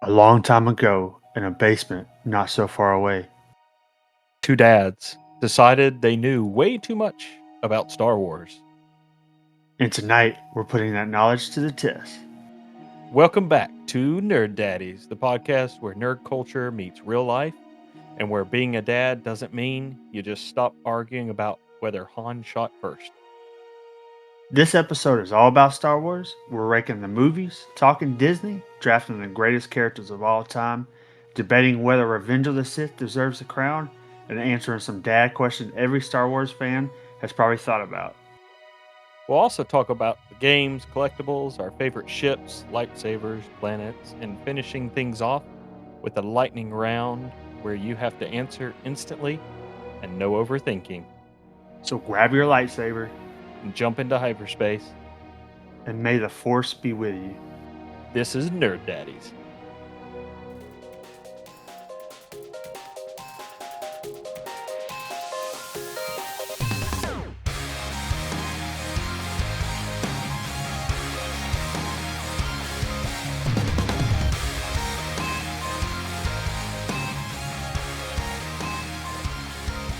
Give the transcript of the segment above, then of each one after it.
A long time ago, in a basement not so far away. Two dads decided they knew way too much about Star Wars. And tonight, we're putting that knowledge to the test. Welcome back to Nerd Daddies, the podcast where nerd culture meets real life and where being a dad doesn't mean you just stop arguing about whether Han shot first. This episode is all about Star Wars. We're ranking the movies, talking Disney, drafting the greatest characters of all time, debating whether Revenge of the Sith deserves the crown, and answering some dad questions every Star Wars fan has probably thought about. We'll also talk about the games, collectibles, our favorite ships, lightsabers, planets, and finishing things off with a lightning round where you have to answer instantly and no overthinking So grab your lightsaber, and jump into hyperspace. and may the Force be with you. This is Nerd Daddies.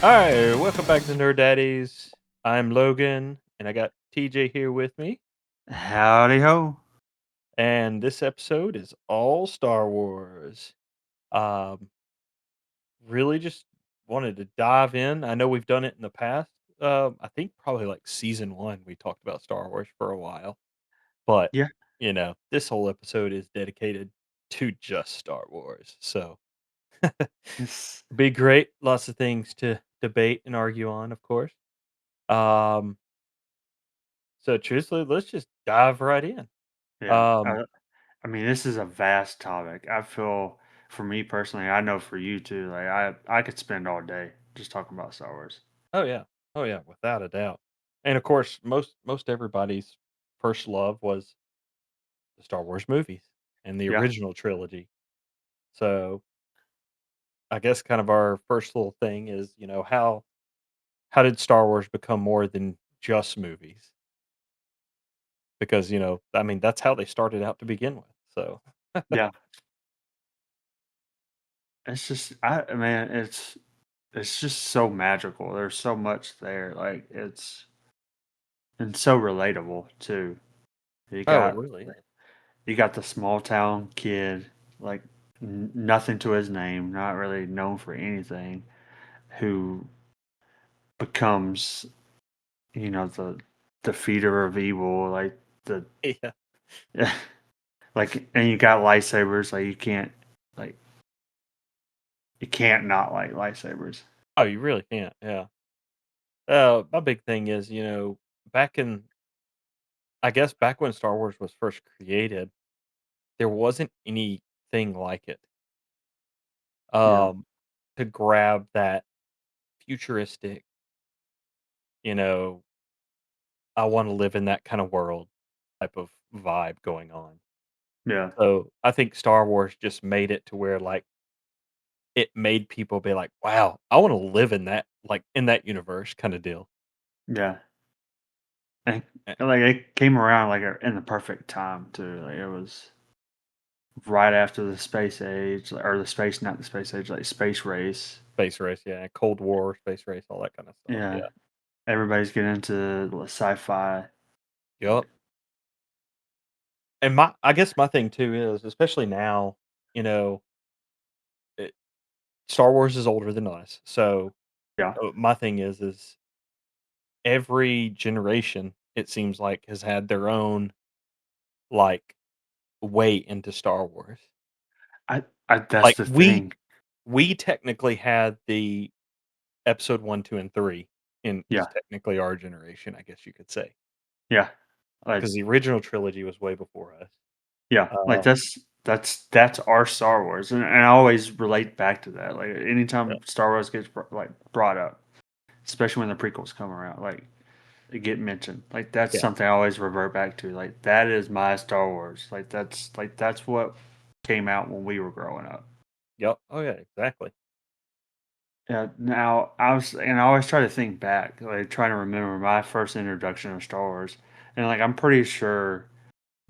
All right, welcome back to Nerd Daddies. I'm Logan, and I got TJ here with me. Howdy ho. And this episode is all Star Wars. Um, really just wanted to dive in. I know we've done it in the past. I think probably like season one, we talked about Star Wars for a while. But, Yeah. this whole episode is dedicated to just Star Wars. So, Yes. be great. Lots of things to debate and argue on, of course. Um, So truthfully, let's just dive right in. Yeah. Um, I mean, this is a vast topic. I feel, for me personally, I know for you too. Like I could spend all day just talking about Star Wars. oh yeah, oh yeah, without a doubt. And of course, most everybody's first love was the Star Wars movies and the Yeah, original trilogy. So I guess kind of our first little thing is, how did Star Wars become more than just movies? Because I mean, that's how they started out to begin with. So yeah. It's just, I man, it's just so magical. There's so much there. Like it's and so relatable too. You oh, it got really is. you got the small town kid, like nothing to his name, not really known for anything, who becomes the defeater of evil, like the Yeah. like, and you got lightsabers. Like like you can't not like lightsabers. Oh, you really can't. Yeah. My big thing is, back in I guess back when Star Wars was first created, there wasn't anything like it, Yeah, um, to grab that futuristic, you know, I wanna live in that kinda world type of vibe going on. yeah, So, I think Star Wars just made it to where, like, it made people be like, "Wow, I wanna live in that like, in that universe," kinda deal. yeah. And Eh like it came around like in the perfect time too. Like it was right after the space age, or the space, not the space age, like space race. Space race, yeah, Cold War, space race, all that kinda stuff, Yeah, yeah. everybody's getting into sci-fi. Yup. And I guess my thing too is, especially now, you know, it Star Wars is older than us, so, Yeah, my thing is every generation, it seems like, has had their own, like, way into Star Wars. I that's Like, the we thing. we technically had the episode 1, 2, and 3 in is Yeah, technically our generation, I guess you could say, yeah, like because the original trilogy was way before us. yeah, like Um, that's our Star Wars, and I always relate back to that. Like yeah, anytime Star Wars gets brought up, especially when the prequels come around, like they get mentioned. Like that's yeah, something I always revert back to. Like that is my Star Wars. Like that's what came out when we were growing up. yep, oh, yeah, exactly. Yeah. Now I always try to think back, like trying to remember my first introduction of Star Wars, and like I'm pretty sure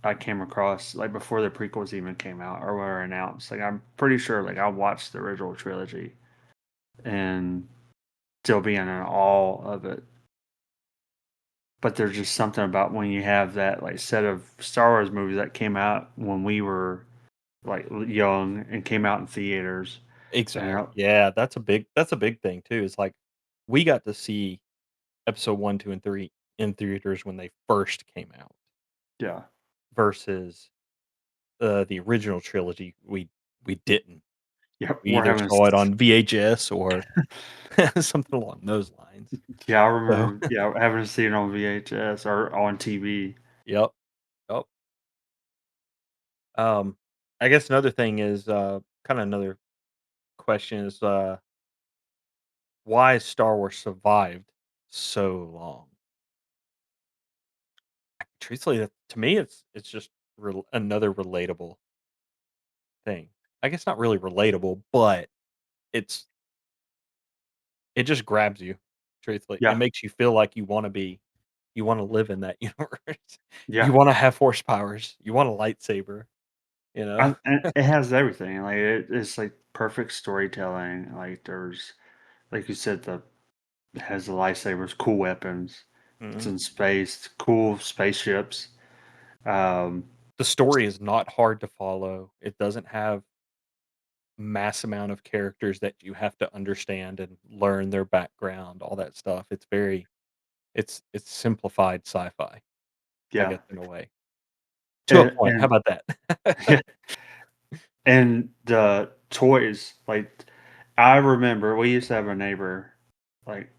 I came across like before the prequels even came out or were announced. Like I'm pretty sure like I watched the original trilogy and still being in awe of it. But there's just something about when you have that like set of Star Wars movies that came out when we were like young and came out in theaters. And Exactly. Yeah, that's a big thing too. It's like we got to see episode 1, 2, and 3 in theaters when they first came out yeah, versus, the original trilogy, we didn't. yeah, We either saw it on VHS or something along those lines. yeah, I So remember having to see it on VHS or on TV. yep, yep. Um, I guess another thing is, kinda another question is, why has Star Wars survived so long? Truthfully, to me, it's just another relatable thing. I guess not really relatable, but it's it just grabs you. Truthfully, it Yeah, makes you feel like you want to live in that universe. yeah. You want to have force powers. You want a lightsaber. You know. And it has everything. Like it's like perfect storytelling. Like there's like you said, the it has the lightsabers, cool weapons. It's Mhm. in space, cool spaceships. Um, The story is not hard to follow. It doesn't have mass amount of characters that you have to understand and learn their background, all that stuff. It's very it's simplified sci-fi, I yeah, guess, in a way. To a point. How and about that? yeah, and the toys. Like I remember, we used to have a neighbor. Like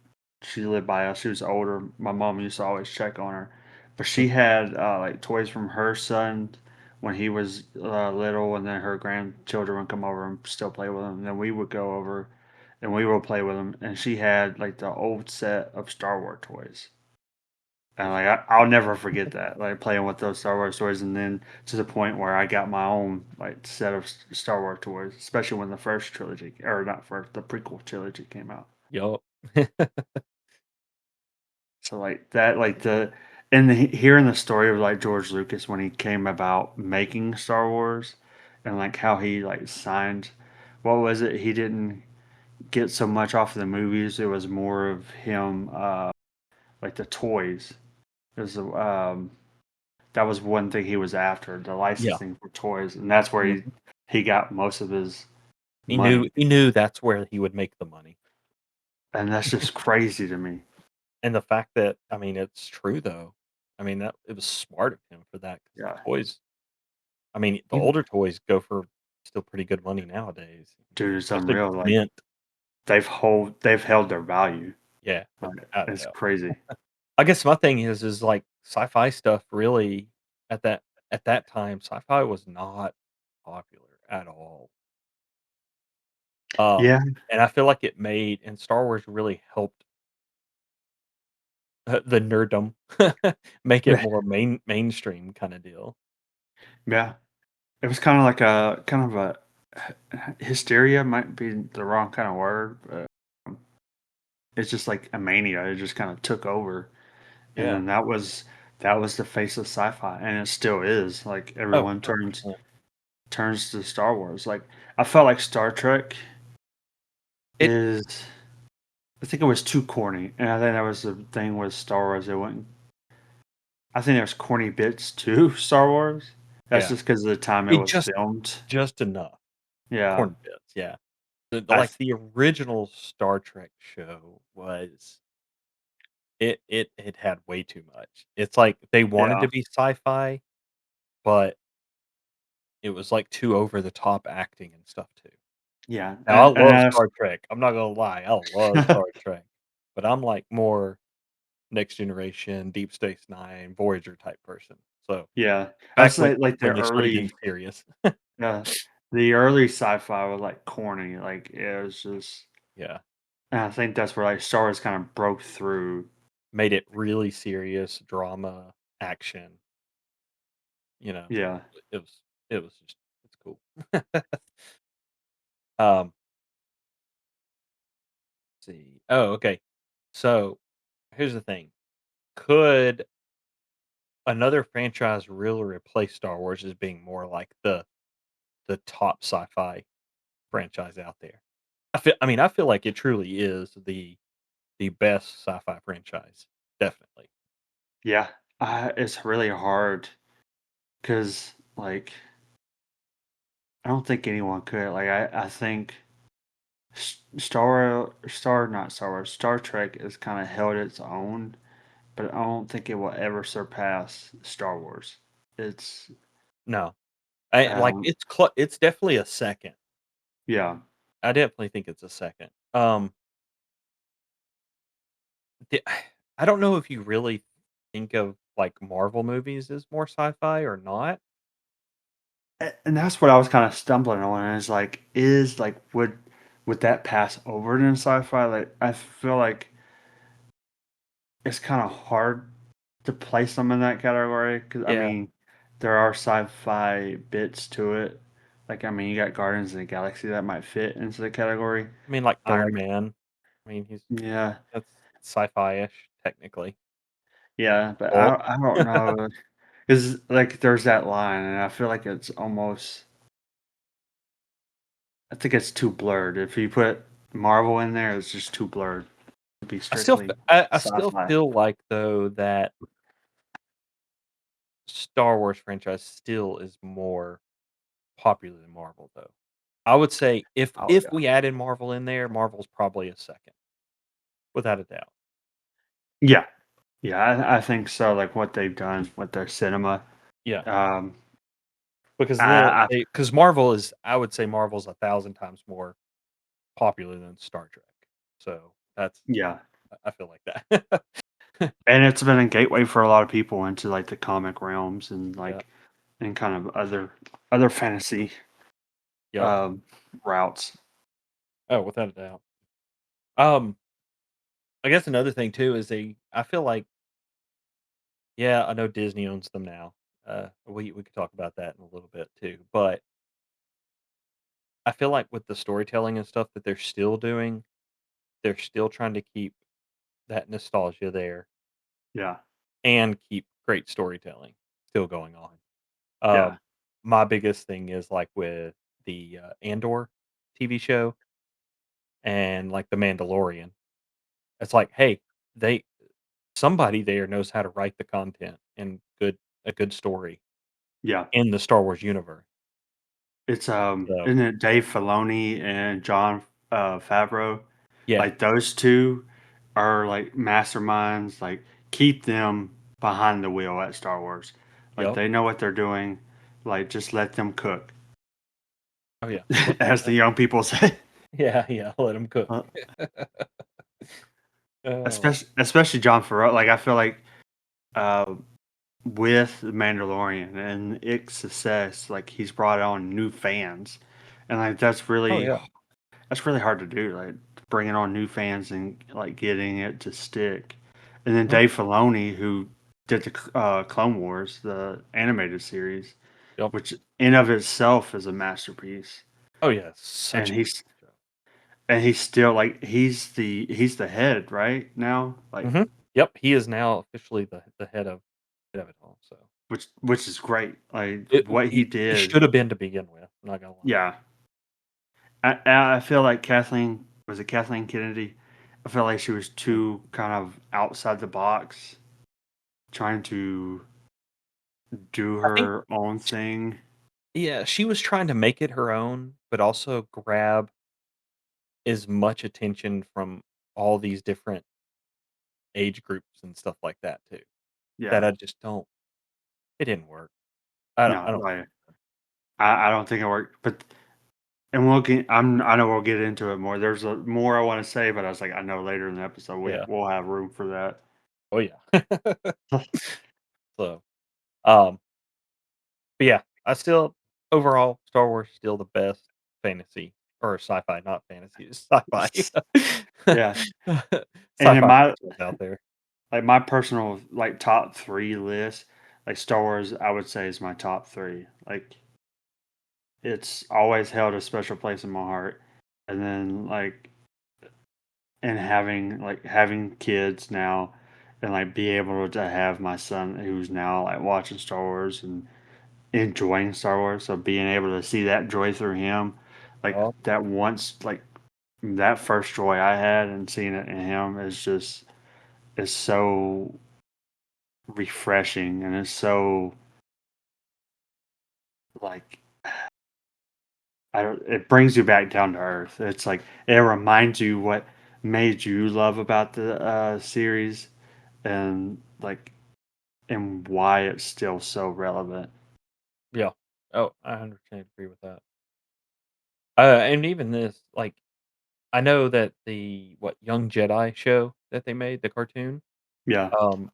she lived by us. She was older. My mom used to always check on her, but she had like toys from her son when he was little, and then her grandchildren would come over and still play with him. And then we would go over, and we would play with them. And she had like the old set of Star Wars toys. And like I'll never forget that, like playing with those Star Wars toys, and then to the point where I got my own like set of Star Wars toys, especially when the first trilogy, or not first, the prequel trilogy came out. Yup. So like that, like and hearing the story of like George Lucas when he came about making Star Wars, and like how he like signed, what was it? He didn't get so much off of the movies. It was more of him, like the toys. It was that was one thing he was after, the Yeah. licensing for toys, and that's where Mhm. he got most of his He money, knew that's where he would make the money. and that's just crazy to me. And the fact that I mean, it's true though. I mean, that it was smart of him for that because the Yeah, toys I mean, the you older toys go for still pretty good money nowadays, dude, it's especially if unreal. it's Like mint. they've held their value. Yeah, Like, without a it's doubt. crazy. I guess my thing is like sci-fi stuff really at that at that time, sci-fi was not popular at all. Um, Yeah, and I feel like it made and Star Wars really helped the nerddom make it yeah, more mainstream kinda deal. yeah. It was kind of like a kind of a hysteria might be the wrong kind of word, but it's just like a mania. It just kind of took over, and Yeah. then that was the face of sci-fi, and it still is. Like Oh, everyone 100%. turns to Star Wars. Like I felt like Star Trek It is, I think it was too corny, and I think that was the thing with Star Wars. It went, I think there's corny bits to Star Wars. That's yeah. just because of the time it It was filmed. just enough. Yeah, Corn bits, yeah. I th- The original Star Trek show was it had way too much. It's like they wanted yeah, to be sci-fi, but it was, like, too over the top acting and stuff too. yeah, Now I and love Star Trek, I'm not gonna lie, I love Star Trek, but I'm, like, more Next Generation, Deep Space Nine, Voyager type person, so, yeah. I back say like when they started getting serious. uh, the early sci-fi was like corny. Like it was just, Yeah, and I think that's where like Star Wars kind of broke through. made it really serious, drama, action, you know, Yeah, it was it was just it's cool. Um, see. Oh, okay. So, here's the thing. Could another franchise really replaced Star Wars as being more like the top sci-fi franchise out there. I feel like it truly is the best sci-fi franchise, definitely. Yeah, it's really hard because like I don't think anyone could. Like I think not Star Wars, Star Trek has kind of held its own, but I don't think it will ever surpass Star Wars. It's No. I like, um it's definitely a second. yeah. I definitely think it's a second. The I don't know if you really think of, like, Marvel movies as more sci-fi or not. And that's what I was kind of stumbling on. Is like, would that pass over in sci-fi? Like, I feel like it's kind of hard to place them in that category because I Yeah. mean, there are sci-fi bits to it. Like, I mean, you got Guardians of the Galaxy that might fit into the category, I mean, like, but Iron like, Man. I mean, he's yeah, that's sci-fi-ish, technically. yeah, but Thor. I don't know because like there's that line, and I feel like it's almost I think it's too blurred. If you put Marvel in there, it's just too blurred to be strictly I still sci-fi. feel like, though, that Star Wars franchise still is more popular than Marvel, though. I would say Oh if yeah. we added Marvel in there, Marvel's probably a second, without a doubt. Yeah. Yeah, I think so, like, what they've done with their cinema, Yeah, um, because I because Marvel is, I would say Marvel's 1,000 times more popular than Star Trek. So, that's yeah, I feel like that. and it's been a gateway for a lot of people into, like, the comic realms and, Yeah. like and kind of other fantasy, Yep. um, routes. Oh, without a doubt. Um, I guess another thing too is I feel like, yeah, I know Disney owns them now. We could talk about that in a little bit too, but I feel like with the storytelling and stuff that they're still doing, they're still trying to keep that nostalgia there Yeah, and keep great storytelling still going on. yeah, My biggest thing is like with the Andor TV show and like the Mandalorian. It's like, hey, they somebody there knows how to write the content and a good story yeah. in the Star Wars universe. It's, So isn't it Dave Filoni and John, Favreau? yeah, Like, those 2 are, like, masterminds, like, keep them behind the wheel at Star Wars. Like, yep, they know what they're doing, like, just let them cook, oh yeah, without a as the doubt. young people say. Yeah, yeah, let them cook. Uh, Oh, especially John Favreau, like, I feel like, uh, with The Mandalorian and its success, like, he's brought on new fans, and, like, oh yeah, that's really hard to do, like, bringing on new fans and, like, getting it to stick. And then mhm, Dave Filoni, who did the Clone Wars, the animated series, yep. which in of itself is a masterpiece. Oh yeah, it's such And a good show. he's still like he's the head right now, like Mhm. Yep, he is now officially the head of it all, so which is great. Like it what he he did, should have been to begin with, I'm not gonna lie. yeah. I feel like Kathleen Kennedy? I feel like she was Mm. too kind of outside the box, trying to do I think her own thing. yeah, she was trying to make it her own, but also grab as much attention from all these different age groups and stuff like that too, that Yeah. I just don't it didn't work. I No, don't like I don't think it worked, but and I know we'll get into it more. There's more I want to say, but I was like, I know later in the episode yeah. we'll have room for that. Oh, yeah. So, um, but yeah, I still overall, Star Wars still the best fantasy or sci-fi, not fantasy, it's sci-fi. Yeah, and in Sci-fi my franchise out there. like my personal like top three list, like Star Wars, I would say is my top three. Like it's always held a special place in my heart. And then like and having kids now, and like be able to have my son who's now like watching Star Wars and enjoying Star Wars. So being able to see that joy through him, like Oh, that once, like that first joy I had and seeing it in him is just is so refreshing and it's so like I don't, it brings you back down to earth. It's like it reminds you what made you love about the series and like and why it's still so relevant. yeah. Oh, I 100% agree with that. And even this, like, I know that the Young Jedi show that they made, the cartoon, Yeah, um,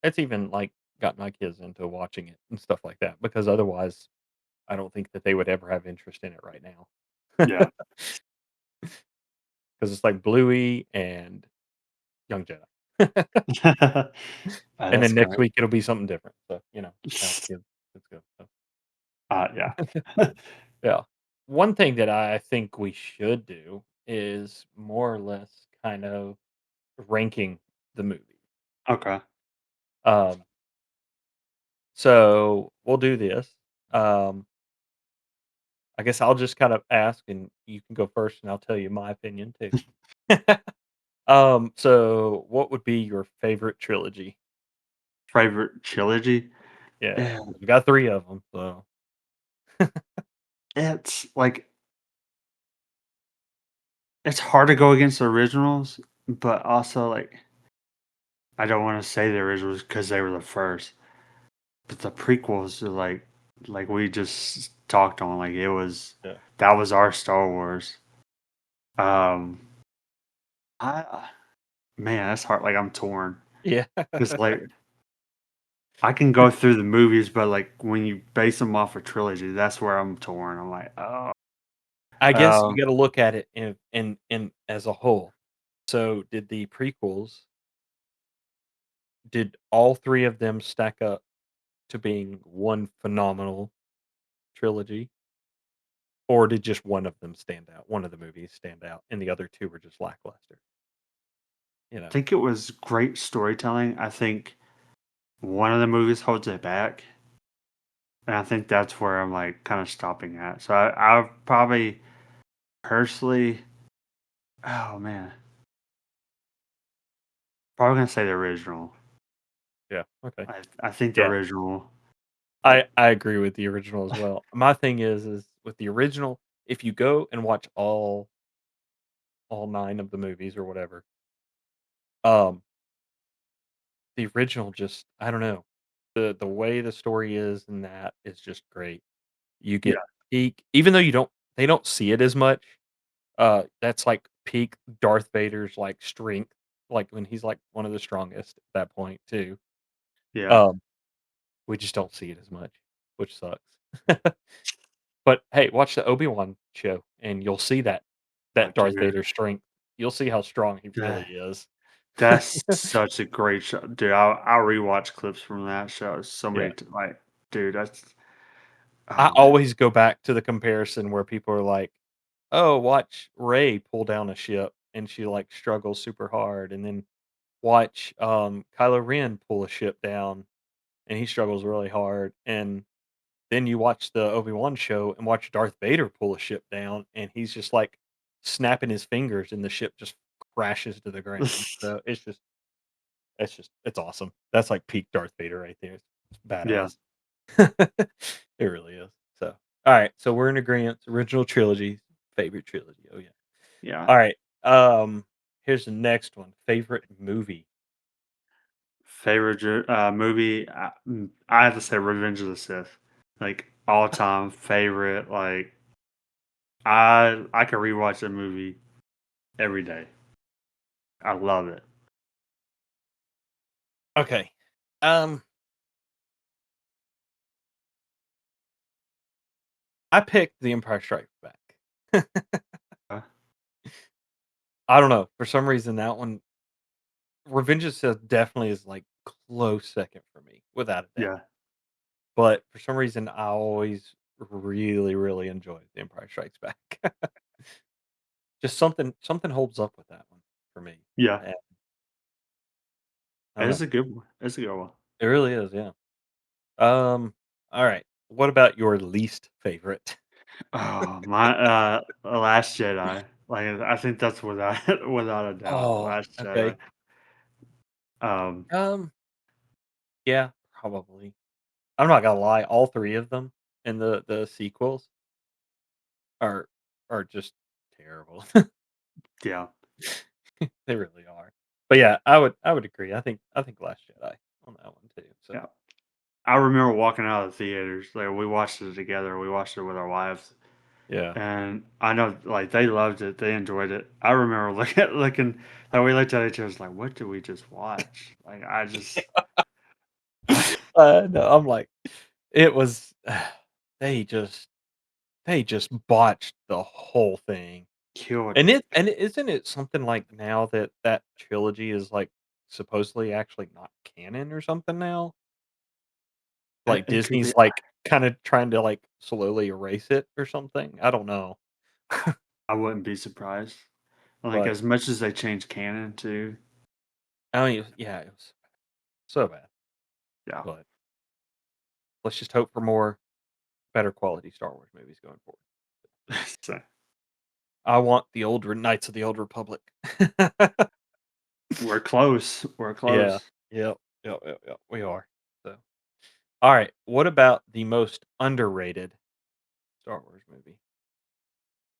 it's even, like, got my kids into watching it and stuff like that, because otherwise, I don't think that they would ever have interest in it right now. yeah. Because it's like Bluey and Young Jedi. And That's then next great. week, it'll be something different, so, how kids go, so Yeah. yeah. One thing that I think we should do is more or less kind of ranking the movie. Okay. Um, so we'll do this. Um, I guess I'll just kind of ask and you can go first and I'll tell you my opinion too. So what would be your favorite trilogy? Favorite trilogy? Yeah, Yeah, 'cause we got 3 of them. So it's like it's hard to go against the originals, but also like I don't want to say the originals because they were the first, but the prequels are like we just talked on. Like it was yeah. that was our Star Wars. Um, I man, that's hard. Like I'm torn. Yeah. It's like I can go through the movies, but like when you base them off a trilogy, that's where I'm torn. I'm like, oh, I guess you um, gotta look at it in as a whole. So did the prequels did all 3 of them stack up to being one phenomenal trilogy, or did just one of them stand out? One of the movies stand out, and the other 2 were just lackluster, you I know? think it was great storytelling. I think one of the movies holds it back, and I think that's where I'm like kind of stopping at. So I'll probably personally, oh man, probably gonna say the original. Yeah, okay. I think the Yeah, original. I agree with the original as well. My thing is with the original, if you go and watch all 9 of the movies or whatever, um, the original just I don't know. The way the story is and that is just great. You get Yeah, peak even though they don't see it as much. That's like peak Darth Vader's, like, strength, like, when he's, like, one of the strongest at that point too. yeah, Um, we just don't see it as much, which sucks. But, hey, watch the Obi-Wan show, and you'll see that Darth dude. Vader strength. You'll see how strong he really That, is. that's such a great show, dude. I'll rewatch clips from that show so Yeah. many like, dude. That's I oh man, always go back to the comparison where people are like, "Oh, watch Rey pull down a ship, and she, like, struggles super hard, and then watch, Kylo Ren pull a ship down, and he struggles really hard, and then you watch the Obi-Wan show and watch Darth Vader pull a ship down, and he's just, like, snapping his fingers, and the ship just crashes to the ground. So, it's awesome. That's, like, peak Darth Vader right there. It's yeah, badass. It really is. So, alright, so we're in agreement. Original trilogy, favorite trilogy. Oh, yeah. yeah. Alright, here's the next one. Favorite movie. Favorite movie? I have to say Revenge of the Sith. Like all time favorite. Like I can rewatch that movie every day. I love it. Okay. Um, I picked The Empire Strikes Back. Uh, I don't know. For some reason, that one Revenge of the Sith definitely is, like, close second for me, without a doubt. Yeah, But for some reason, I always really, really enjoyed The Empire Strikes Back. Just something holds up with that one for me. yeah, I don't It's know. a good one. It's a good one. It really is, yeah. All right. What about your least favorite? Oh, my, Last Jedi. Like, I think that's without without a doubt, Oh, Last Jedi. okay. Um, Um, yeah, probably. I'm not gonna lie, all 3 of them in the sequels are are just terrible. yeah, They really are. But yeah, I would agree. I think Last Jedi on that one too. So yeah. I remember walking out of the theaters, like, we watched it together, we watched it with our wives, yeah. and I know, like, they loved it, they enjoyed it. I remember looking like, we looked at each other, was like, "What did we just watch?" Like, I just No, I'm like, it was they just they just botched the whole thing. killed And it. isn't it something like now that that trilogy is like supposedly actually not canon or something now? Like It could Disney's be. like kind of trying to like slowly erase it or something. I don't know. I wouldn't be surprised. Like, But as much as they changed canon too. I mean, yeah, it was so bad. Yeah. But let's just hope for more better quality Star Wars movies going forward. So, I want the old Knights of the Old Republic. we're close, we're Yeah. close. Yep. Yep. We are. So, all right. What about the most underrated Star Wars movie?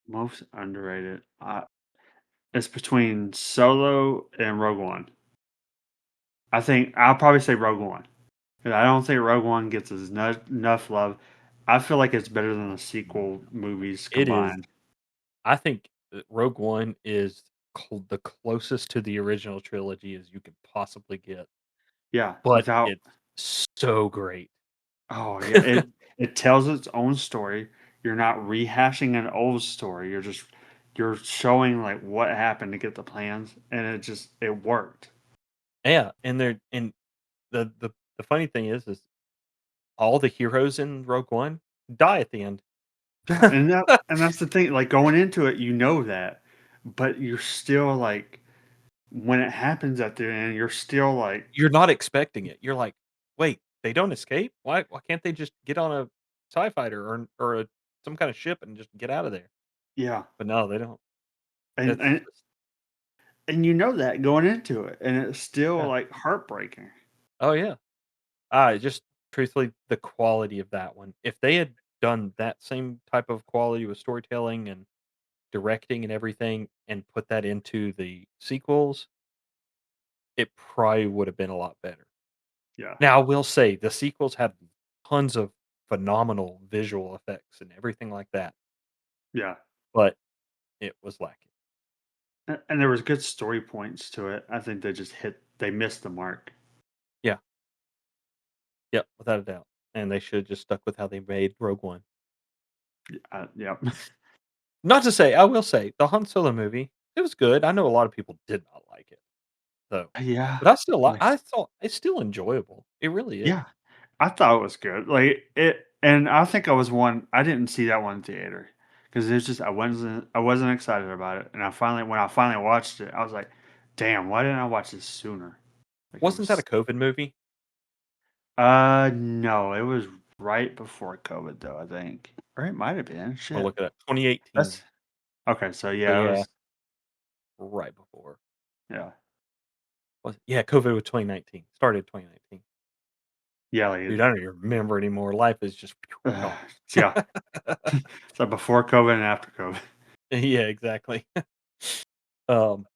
Most underrated, it's between Solo and Rogue One. I think I'll probably say Rogue One. 'Cause I don't think Rogue One gets as enough love. I feel like it's better than the sequel movies It is. combined. I think Rogue One is the closest to the original trilogy as you could possibly get, Yeah, but without it's so great. oh yeah, it tells its own story. You're not rehashing an old story. You're showing like what happened to get the plans, and it worked. Yeah, and the funny thing is all the heroes in Rogue One die at the end. Yeah, and that's the thing. Like going into it, you know that, but you're still like when it happens at the end, you're still like, You're not expecting it. You're like, "Wait, they don't escape? Why can't they just get on a TIE fighter or some kind of ship and just get out of there?" yeah, But no, they don't. and It's and just and you know that going into it, and it's still yeah. like heartbreaking. Oh, yeah. Just truthfully, the quality of that one. If they had done that same type of quality with storytelling and directing and everything and put that into the sequels, it probably would have been a lot better. Yeah, Now, I will say the sequels have tons of phenomenal visual effects and everything like that, yeah, but it was lacking. and there was good story points to it. I think they missed the mark. Yeah. Yep, without a doubt. And they should have just stuck with how they made Rogue One. Yeah, Not to say, I will say, the Han Solo movie, it was good. I know a lot of people did not like it, though. yeah, But I still like I thought it's still enjoyable. It really is. yeah. I thought it was good. Like it, and I think I was one. I didn't see that one in theater because it's just I wasn't excited about it. And when I finally watched it, I was like, "Damn, why didn't I watch this sooner?" Like it Wasn't that a was. COVID movie? No, it was right before COVID though. I think, or it might have been. Oh, Shit, look at that, that's 2018. okay. So So, yeah, it yeah, was. right before. Yeah, Yeah, COVID was 2019. Started 2019. yeah, like Dude, I don't even remember anymore. Life is just gone. yeah. So before COVID and after COVID. Yeah, exactly. Um,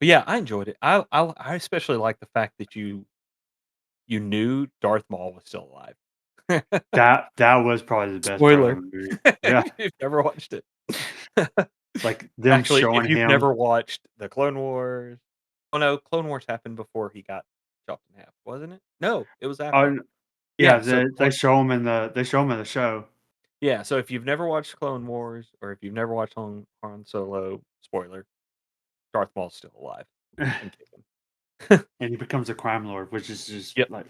but yeah, I enjoyed it. I especially like the fact that you knew Darth Maul was still alive. That was probably the best part of Spoiler, the movie. Yeah, if you've never watched it. like them Actually, showing if you've him. never watched the Clone Wars oh, no, Clone Wars happened before he got chopped in half, wasn't it? No, it was after. Oh, yeah, Yeah, so they show him in the show. yeah, so if you've never watched Clone Wars or if you've never watched Han Solo, spoiler, Darth Maul's still alive and kicking. And he becomes a crime lord, which is just Yep. like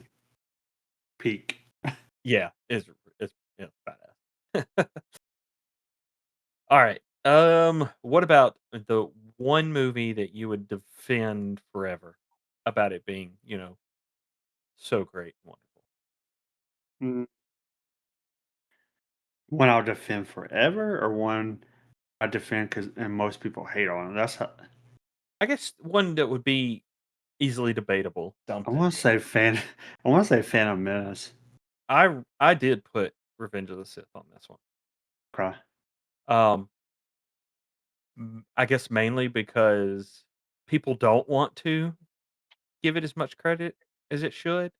peak. Yeah, it's yeah, badass. Alright, what about the one movie that you would defend forever? about it being, so great and wonderful. Mm, one I'll defend forever, or one I defend because and most people hate on it. That's how, I guess one that would be easily debatable. I want to say fan. I want to say Phantom Menace. I did put Revenge of the Sith on this one. Okay. Um, I guess mainly because people don't want to give it as much credit as it should,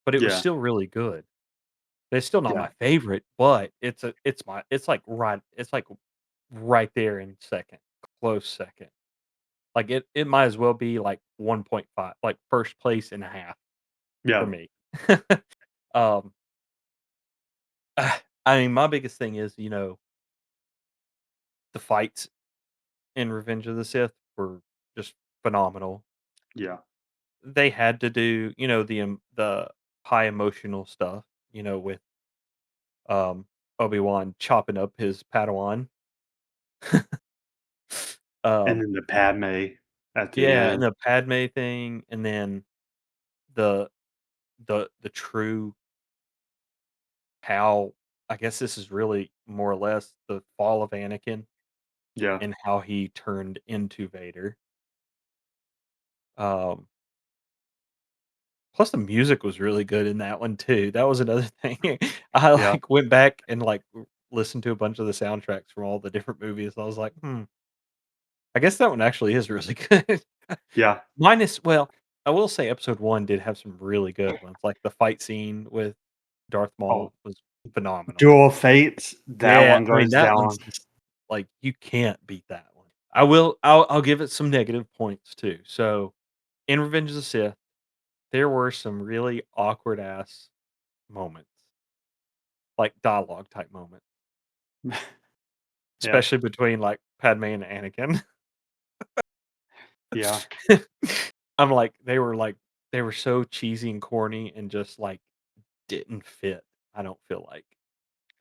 but it was Yeah. still really good. It's still not Yeah. my favorite, but it's like right there in second, close second. Like it might as well be like 1.5, like first place and a half for Yeah. me. um I mean my biggest thing is, the fights in Revenge of the Sith were just phenomenal. Yeah. They had to do, the high emotional stuff, with Obi-Wan chopping up his Padawan. And um then the Padme at the yeah, and end. the Padme thing, and then the the true how I guess this is really more or less the fall of Anakin Yeah. and how he turned into Vader. Um, Plus the music was really good in that one too. That was another thing. I Yeah. went back and listened to a bunch of the soundtracks from all the different movies. I was like, I guess that one actually is really good. Yeah. Minus, well, I will say episode one did have some really good ones. Like the fight scene with Darth Oh, Maul was phenomenal. Duel of Fates. That Yeah, one I mean, goes that one's down. just like, you can't beat that one. I'll give it some negative points too. So, in Revenge of the Sith, there were some really awkward ass moments, like dialogue type moments, Yeah. especially between, like, Padme and Anakin. Yeah. I'm they were so cheesy and corny and just, didn't fit, I don't feel like.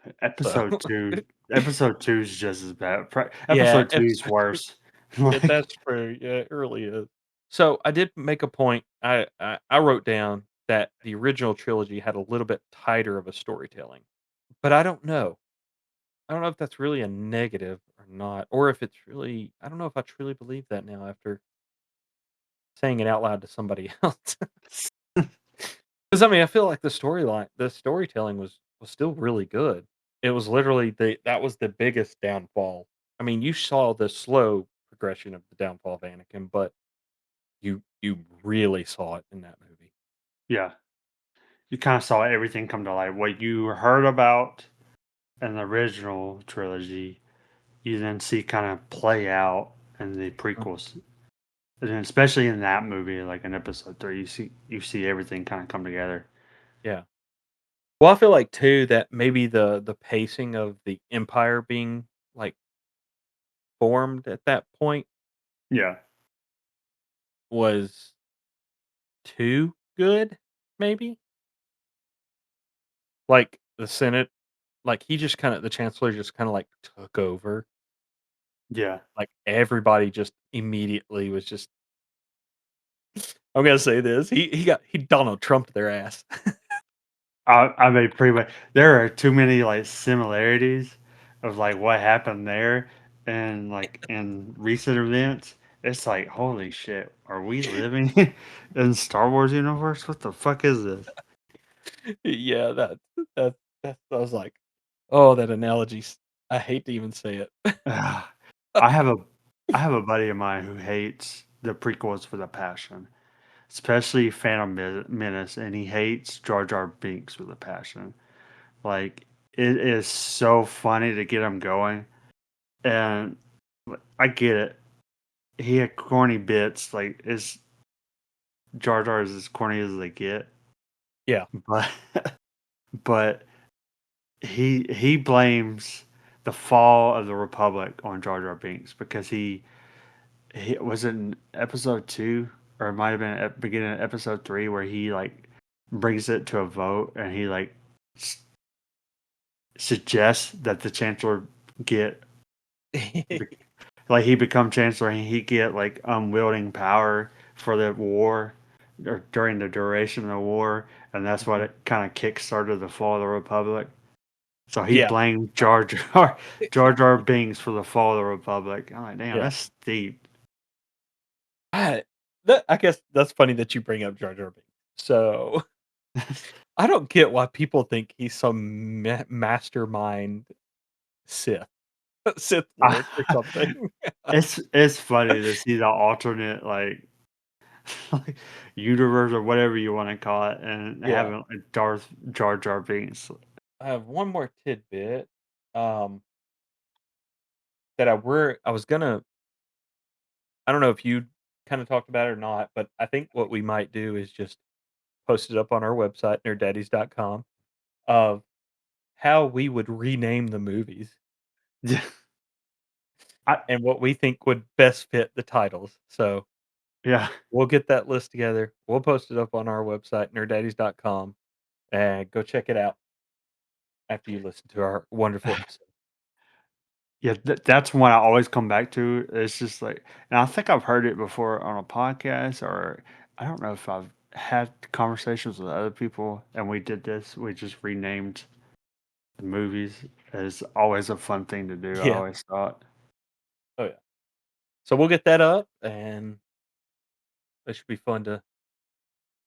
So, Episode 2 episode 2 is just as bad. yeah, Episode 2 is worse. yeah, Like that's true. Yeah, it really is. So I did make a point. I wrote down that the original trilogy had a little bit tighter of a storytelling, but I don't know. I don't know if that's really a negative or not, or if it's really. I don't know if I truly believe that now after saying it out loud to somebody else. Because I mean, I feel like the storytelling was still really good. It was literally that was the biggest downfall. I mean, you saw the slow progression of the downfall of Anakin, but you really saw it in that movie. yeah. You kinda saw everything come to light. What you heard about in the original trilogy, you then see kinda play out in the Mm, prequels. And then especially in that movie, like in episode 3, you see everything kinda come together. yeah. Well, I feel like too that maybe the pacing of the Empire being, like, formed at that point Yeah. was too good, maybe? Like, the Senate he just kinda the Chancellor just kinda, took over. Yeah. Like, everybody just immediately was just I'm gonna say this, he Donald Trumped their ass. I mean, pretty much there are too many, like, similarities of, like, what happened there and, like, in recent events. It's like, "Holy shit, are we living in Star Wars universe? What the fuck is this?" Yeah, that I was like, "Oh, that analogy's" I hate to even say it. Ah, I have a I have a buddy of mine who hates the prequels for the passion, especially Phantom Menace, and he hates Jar Jar Binks with a passion. Like, it is so funny to get him going, and I get it. He had corny bits, like, is Jar Jar is as corny as they get, Yeah. but but he blames the fall of the Republic on Jar Jar Binks because he was it in episode 2 or it might have been at beginning of episode 3 where he, like, brings it to a vote and he, like, s suggests that the Chancellor get like, he become Chancellor and he get, like, unwielding power for the war. or during the duration of the war, and that's what Mhm. it kind of kick-started the fall of the Republic. So he Yeah. blamed Jar Jar Binks for the fall of the Republic. I'm like, damn, Yeah. that's deep. I I guess that's funny that you bring up Jar Jar Binks. So, I don't get why people think he's some mastermind Sith Sith Lord or something. It's funny to see the alternate like universe or whatever you want to call it, and Yeah. having like Darth Jar Jar Binks. I have one more tidbit, um, that I was gonna I don't know if you kinda talked about it or not, but I think what we might do is just post it up on our website, nerddaddies.com, of how we would rename the movies Yeah, I, and what we think would best fit the titles. So, yeah, we'll get that list together. We'll post it up on our website, nerddaddies.com, and go check it out after you listen to our wonderful episode. yeah. That's one I always come back to. It's just like, and I think I've heard it before on a podcast, or I don't know if I've had conversations with other people, and we did this. We just renamed the movies. It's always a fun thing to do. I Yeah. always thought. Oh, yeah. So, we'll get that up, and it should be fun to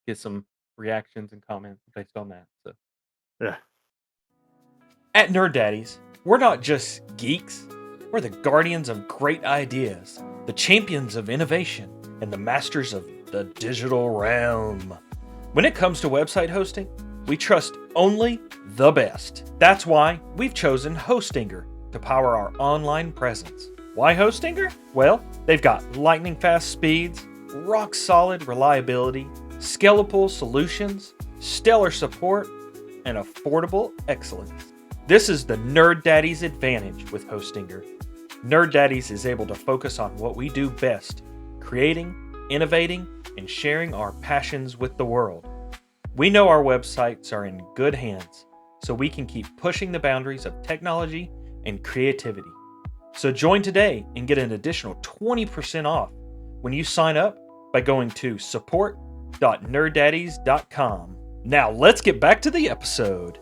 get some reactions and comments based on that, so Yeah, at Nerd Daddies, we're not just geeks, we're the guardians of great ideas, the champions of innovation, and the masters of the digital realm. When it comes to website hosting, we trust only the best. That's why we've chosen Hostinger to power our online presence. Why Hostinger? Well, they've got lightning fast speeds, rock solid reliability, scalable solutions, stellar support, and affordable excellence. This is the Nerd Daddies advantage with Hostinger. Nerd Daddies is able to focus on what we do best, creating, innovating, and sharing our passions with the world. We know our websites are in good hands, so we can keep pushing the boundaries of technology and creativity. So join today and get an additional 20% off when you sign up by going to support.nerddaddies.com. Now let's get back to the episode.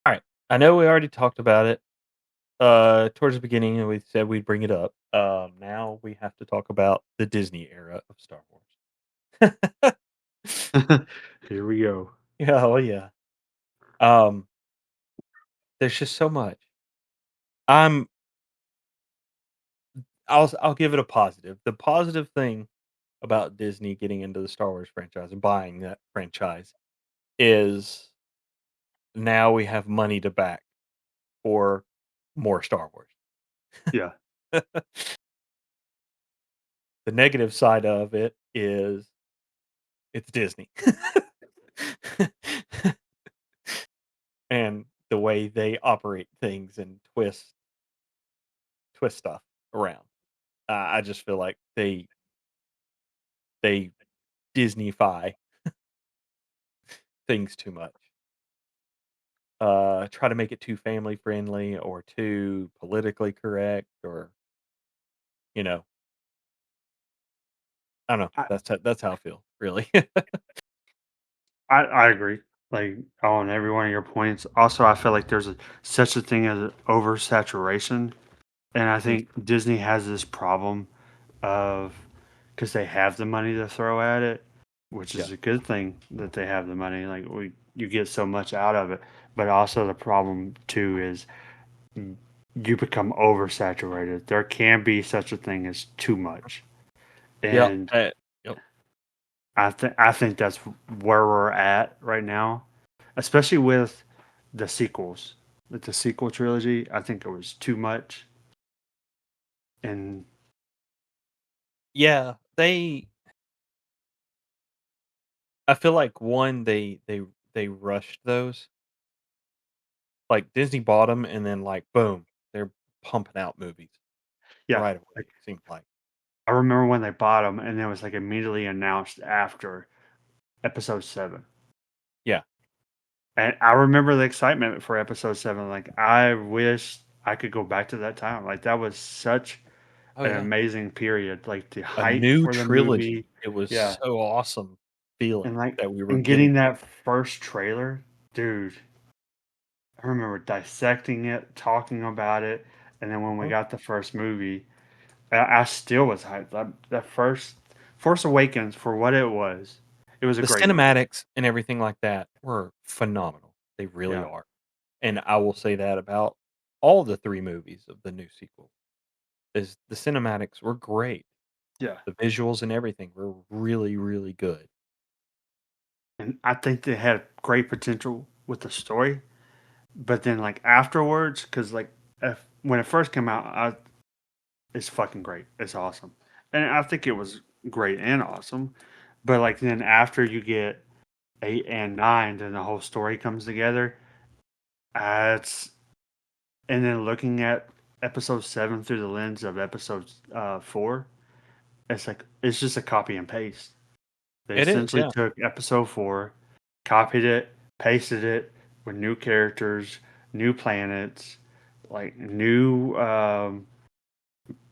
All right. I know we already talked about it towards the beginning, and we said we'd bring it up. Now we have to talk about the Disney era of Star Wars. here we go. Yeah, oh yeah. Um, there's just so much. I'm I'll give it a positive. The positive thing about Disney getting into the Star Wars franchise and buying that franchise is now we have money to back for more Star Wars. Yeah, The negative side of it is it's Disney. And the way they operate things and twist stuff around. I just feel like they Disneyfy things too much. Try to make it too family friendly or too politically correct or, you know, I don't know. I, That's how I feel, really. I agree. Like on every one of your points. Also, I feel like there's such a thing as oversaturation, and I Mm, think Disney has this problem of because they have the money to throw at it, which yeah. is a good thing that they have the money. Like you get so much out of it, but also the problem too is you become oversaturated. There can be such a thing as too much, Yeah. and Yep. I think that's where we're at right now, especially with the sequels, with the sequel trilogy. I think it was too much, and Yeah. I feel like one, they rushed those. Like Disney bought them and then like boom, they're pumping out movies yeah, right away, like it seemed like. I remember when they bought them, and it was like immediately announced after Episode 7. Yeah. And I remember the excitement for Episode 7. Like, I wish I could go back to that time. Like, that was such Oh, an yeah. amazing period, like, the A hype new for the trilogy. movie. It was Yeah, so awesome and, feeling like that we were and getting getting that first trailer, dude, I remember dissecting it, talking about it, and then when we uh, got the first movie, I still was hyped. That first Force Awakens, for what it was a the great movie. cinematics and everything like that were phenomenal. They really Yeah, are. And I will say that about all the 3 movies of the new sequel, is the cinematics were great. yeah, The visuals and everything were really, really good. and I think they had great potential with the story, but then, like, afterwards, because like, if when it first came out, it's fucking great. It's awesome, and I think it was great and awesome, but, like, then after you get 8 and 9, then the whole story comes together. It's And then looking at episode 7 through the lens of episode 4, it's like it's just a copy and paste. They It is, essentially yeah. took episode 4, copied it, pasted it with new characters, new planets, like new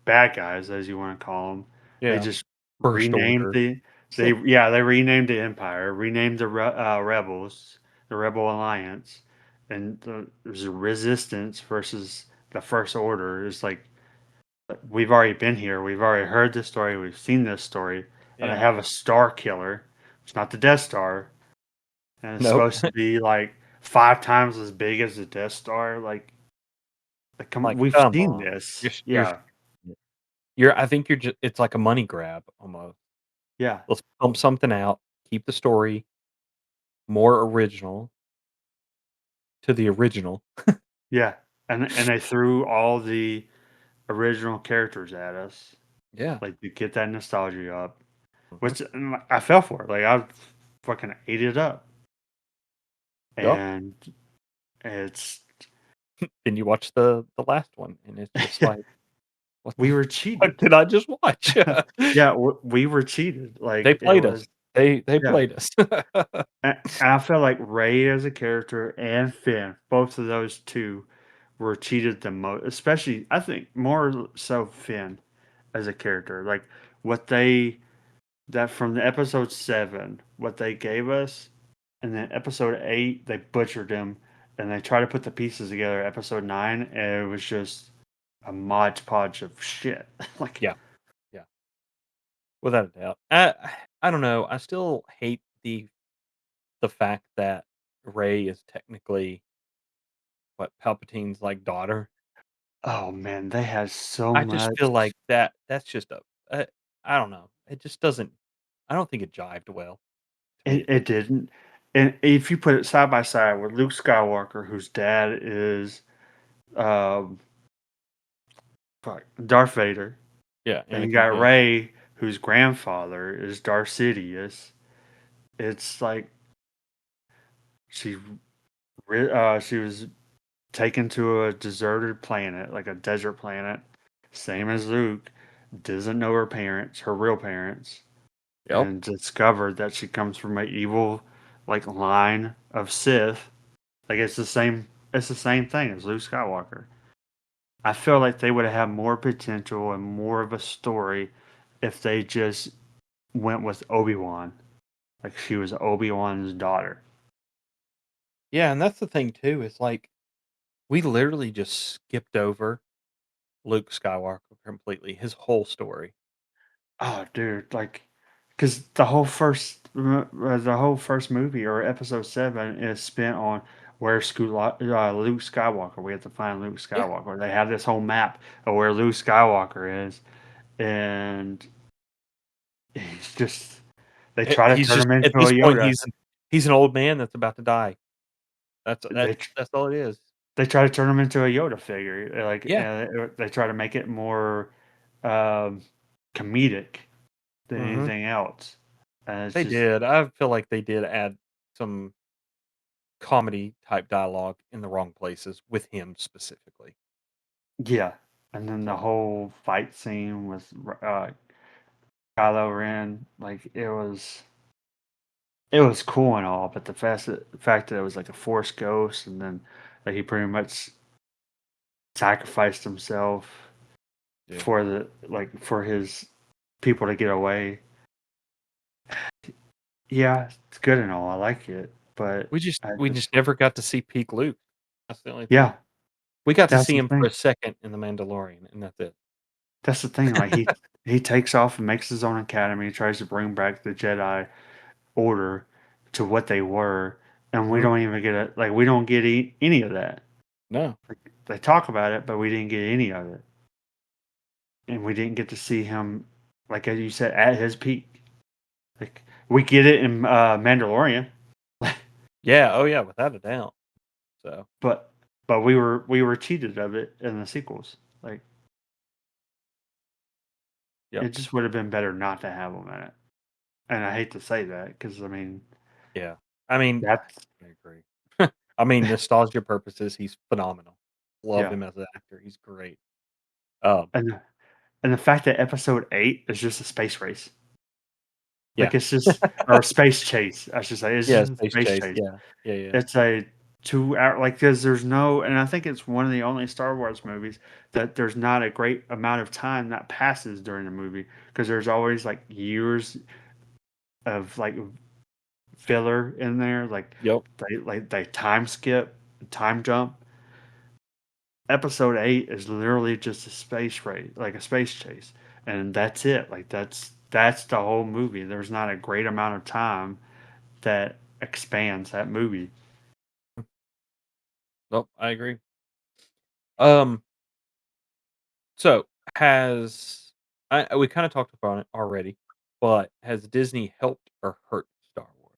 bad guys, as you want to call them. They Yeah. just First renamed Order. they renamed the Empire, renamed the Rebels, the Rebel Alliance, and there's a Resistance versus the First Order. It's like, we've already been here, we've already heard this story, we've seen this story, and they Yeah. have a Star Killer. It's not the Death Star, and it's Nope. supposed to be like 5 times as big as the Death Star. Like, Like, we've come seen on. this. You're Yeah, I think you're just. It's like a money grab almost. yeah, Let's pump something out, keep the story more original to the original. yeah. And they threw all the original characters at us, Yeah. like, to get that nostalgia up, Mhm. which, I fell for it. Like, I fucking ate it up, Yep. and it's Then you watch the last one, and it's just like, "What we the were what cheated. did I just watch?" Yeah, we were cheated. They Like, it played us. was They yeah. played us. And I felt like Ray as a character and Finn, both of those 2 were cheated the most, especially, I think, more so Finn as a character. Like, what they that from the episode 7, what they gave us, and then episode 8, they butchered him, and they tried to put the pieces together. Episode 9, and it was just a modge podge of shit. Like, Yeah, yeah, without a doubt. I don't know, I still hate the fact that Rey is technically, what, Palpatine's, like, daughter. oh man, they had so I just much. feel like that's just uh, I don't know, it just doesn't. I don't think it jived well, to me It at it least. didn't, and if you put it side by side with Luke Skywalker, whose dad is, um, Darth Vader, Yeah, and you Anakin, got yeah. Rey, whose grandfather is Darth Sidious, it's like she she was taken to a deserted planet, like a desert planet, same as Luke, doesn't know her real parents, Yep. and discovered that she comes from a evil, like, line of Sith. Like, it's the same thing as Luke Skywalker. I feel like they would have had more potential and more of a story if they just went with Obi-Wan. Like, she was Obi-Wan's daughter. Yeah, and that's the thing too, is, like, we literally just skipped over Luke Skywalker completely, his whole story. Oh, dude, like, because the whole first movie, or episode 7, is spent on where Luke Skywalker. We have to find Luke Yeah. Skywalker. They have this whole map of where Luke Skywalker is, and he's just they try to He's turn just him at into a this point, Yoda. he's an old man that's about to die. That's They that's that's all it is. they try to turn him into a Yoda figure. Yeah. They try to make it more um, comedic than Mhm. anything else, and it's They just did. I feel like they did add some comedy type dialogue in the wrong places with him specifically. yeah. And then the whole fight scene with Kylo Ren, like, it was cool and all, but the fact that it was like a Force ghost, and then, like, he pretty much sacrificed himself, too. for the for his people to get away. Yeah, it's good and all. I like it, but We just I we just just never got to see peak Luke. That's the only thing. yeah, We got to that's see the him for thing. a second in The Mandalorian, and that's it. That's the thing. Like he takes off and makes his own academy, tries to bring back the Jedi Order to what they were, and we Mhm. don't even get it. Like we don't get any of that. No. Like they talk about it, but we didn't get any of it, and we didn't get to see him, like as you said, at his peak. Like we get it in Mandalorian, Yeah, oh, yeah, without a doubt. So, but we were cheated of it in the sequels. Like yep, it just would have been better not to have him in it. And I hate to say that because I mean yeah. I mean, that's I agree. I mean, nostalgia purposes, he's phenomenal. Love yeah, him as an actor, he's great. Um, and the fact that Episode 8 is just a space race, yeah. like it's just or a space chase. I should say it's Yeah, just a Space space Chase, chase. yeah. Yeah, yeah. It's a 2 hour like because there's no, and I think it's one of the only Star Wars movies that there's not a great amount of time that passes during the movie because there's always like years of like filler in there, Yep. they time skip, time jump. Episode 8 is literally just a space race, like a space chase, and that's it. Like that's the whole movie. There's not a great amount of time that expands that movie. Nope, I agree. Um, so has we kinda talked about it already, but has Disney helped or hurt Star Wars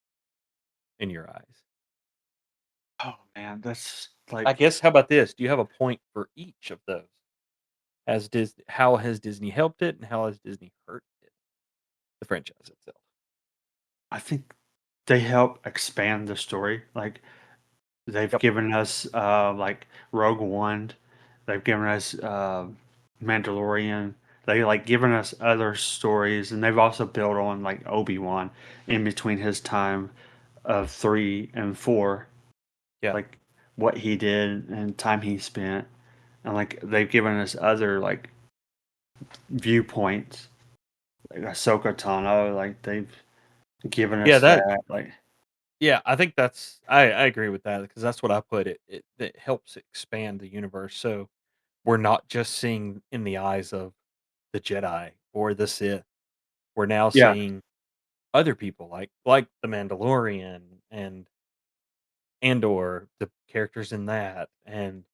in your eyes? Oh man, that's I like guess how about this? Do you have a point for each of those? How has Disney helped it and how has Disney hurt it? The franchise itself. I think they help expand the story. Like they've Yep. given us like Rogue One, they've given us Mandalorian. They like given us other stories, and they've also built on like Obi-Wan in between his time of 3 and 4, Yeah. like what he did and time he spent, and like they've given us other like viewpoints, like Ahsoka Tano, like they've given Yeah, us that that, like yeah, I think that's I agree with that because that's what I put it helps expand the universe so we're not just seeing in the eyes of the Jedi or the Sith. We're now yeah, seeing other people like the Mandalorian and Andor, the characters in that, and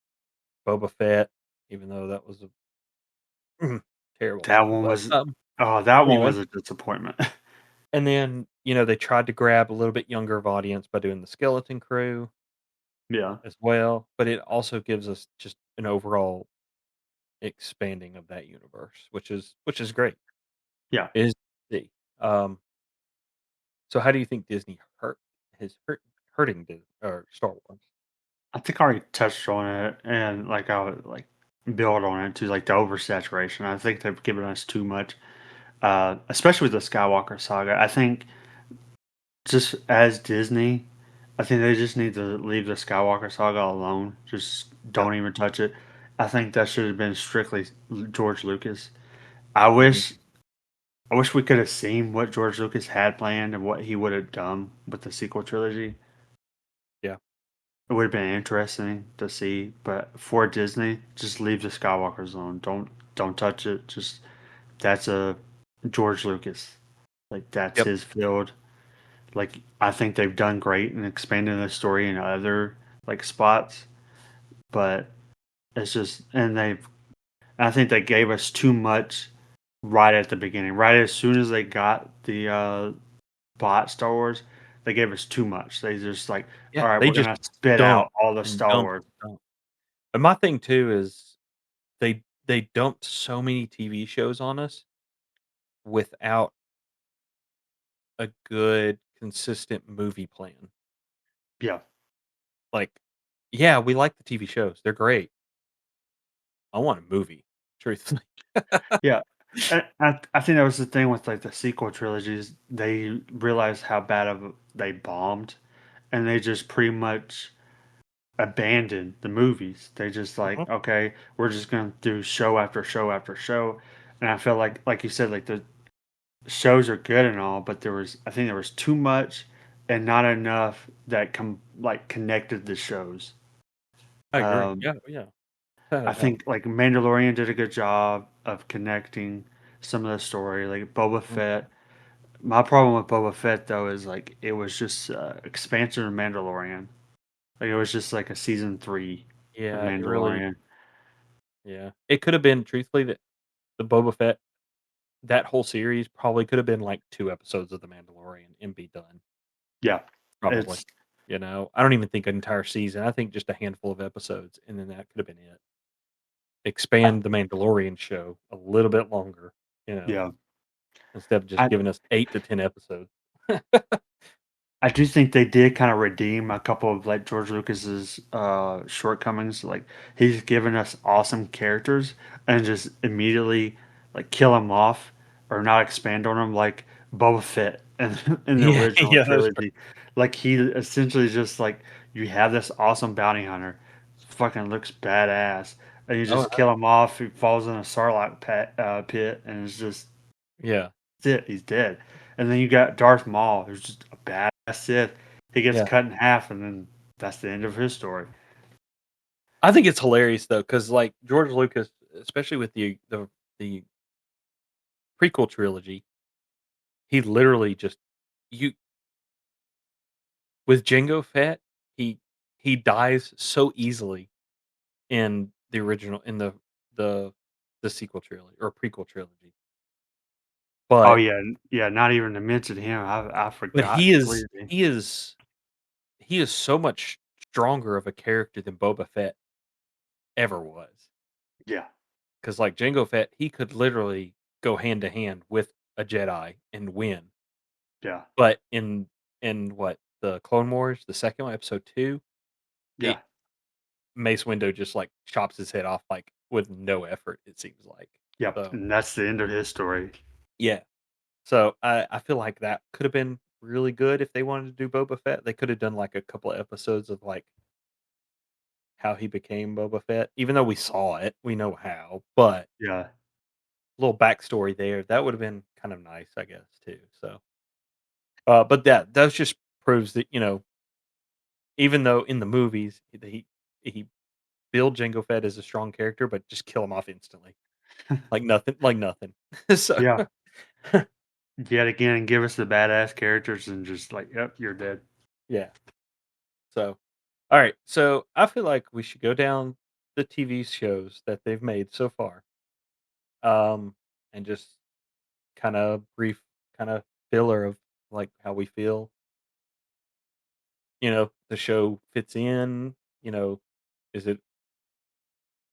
Boba Fett, even though that was a terrible that movie. one But was oh that one anyway, was a disappointment. and then they tried to grab a little bit younger of audience by doing the Skeleton Crew Yeah, as well, but it also gives us just an overall expanding of that universe, which is great. yeah. Is the um so how do you think Disney hurting or Star Wars? I think I already touched on it, and like I would like build on it to like the oversaturation. I think they've given us too much, especially with the Skywalker saga. I think just as Disney, I think they just need to leave the Skywalker saga alone. Just Yeah. don't even touch it. I think that should have been strictly George Lucas. I Mhm. wish I wish we could have seen what George Lucas had planned and what he would have done with the sequel trilogy. Yeah. It would have been interesting to see, but for Disney, just leave the Skywalker zone. Don't touch it. Just that's a George Lucas. Like that's Yep. his field. Like I think they've done great in expanding the story in other like spots, but it's just and they've I think they gave us too much right at the beginning. Right as soon as they got the bought Star Wars, they gave us too much. They just like, all Yeah, right, they we're just gonna spit dump out all the and Star dump Wars. and dump. And my thing too is they dumped so many TV shows on us without a good consistent movie plan. Yeah. Like, yeah, we like the TV shows. They're great. I want a movie, truthfully. Yeah, and I think that was the thing with like the sequel trilogies. They realized how bad of they bombed, and they just pretty much abandoned the movies. They just Mhm. like, okay, we're just gonna do show after show after show. And I feel like you said, like the shows are good and all, but I think there was too much and not enough that connected the shows. I agree. Um, Yeah, yeah, without a I doubt. think like Mandalorian did a good job of connecting some of the story, like Boba Mhm. Fett. My problem with Boba Fett though is like it was just expansion of Mandalorian. Like it was just like a season 3 of Yeah, it really Mandalorian. yeah. It could have been truthfully that the Boba Fett that whole series probably could have been like 2 episodes of The Mandalorian and be done, Yeah, probably. it's You know? I don't even think an entire season, I think just a handful of episodes, and then that could have been it. I, Expand the Mandalorian show a little bit longer, you know, yeah. instead of just I giving us 8 to 10 episodes. I do think they did kind of redeem a couple of like George Lucas's shortcomings. Like he's given us awesome characters and just immediately like kill them off or not expand on them, like Boba Fett in the Yeah, original yeah, that's true. trilogy. Like he essentially just like you have this awesome bounty hunter, fucking looks badass, and you Oh, just kill him off. He falls in a sarlacc pit, and it's just yeah, that's it. He's dead. And then you got Darth Maul, who's just a badass Sith. He gets yeah. cut in half, and then that's the end of his story. I think it's hilarious though, because like, George Lucas, especially with the prequel trilogy, he literally just you with Jango Fett, he he dies so easily in the original in the the sequel trilogy or prequel trilogy. Oh But yeah, yeah. Not even to mention him. I but forgot he is completely. he is he is so much stronger of a character than Boba Fett ever was. Yeah, Because like, Jango Fett, he could literally go hand to hand with a Jedi and win. yeah, But in what, the Clone Wars, the second one, episode 2, it yeah, Mace Windu just, like, chops his head off, like, with no effort, it seems like. yep. So, And that's the end of his story. yeah. So, I feel like that could have been really good if they wanted to do Boba Fett. They could have done, like, a couple of episodes of, like, how he became Boba Fett. Even though we saw it, we know how, but Yeah, a little backstory there, that would have been kind of nice, I guess, too. So, but that just proves that, even though in the movies, he build Jango Fett as a strong character, but just kill him off instantly, like nothing. So, yeah. Yet again, give us the badass characters and just like, yep, you're dead. yeah. So, all right. So I feel like we should go down the TV shows that they've made so far, um, and just kind of brief, kind of filler of like how we feel. The show fits in. You know, is it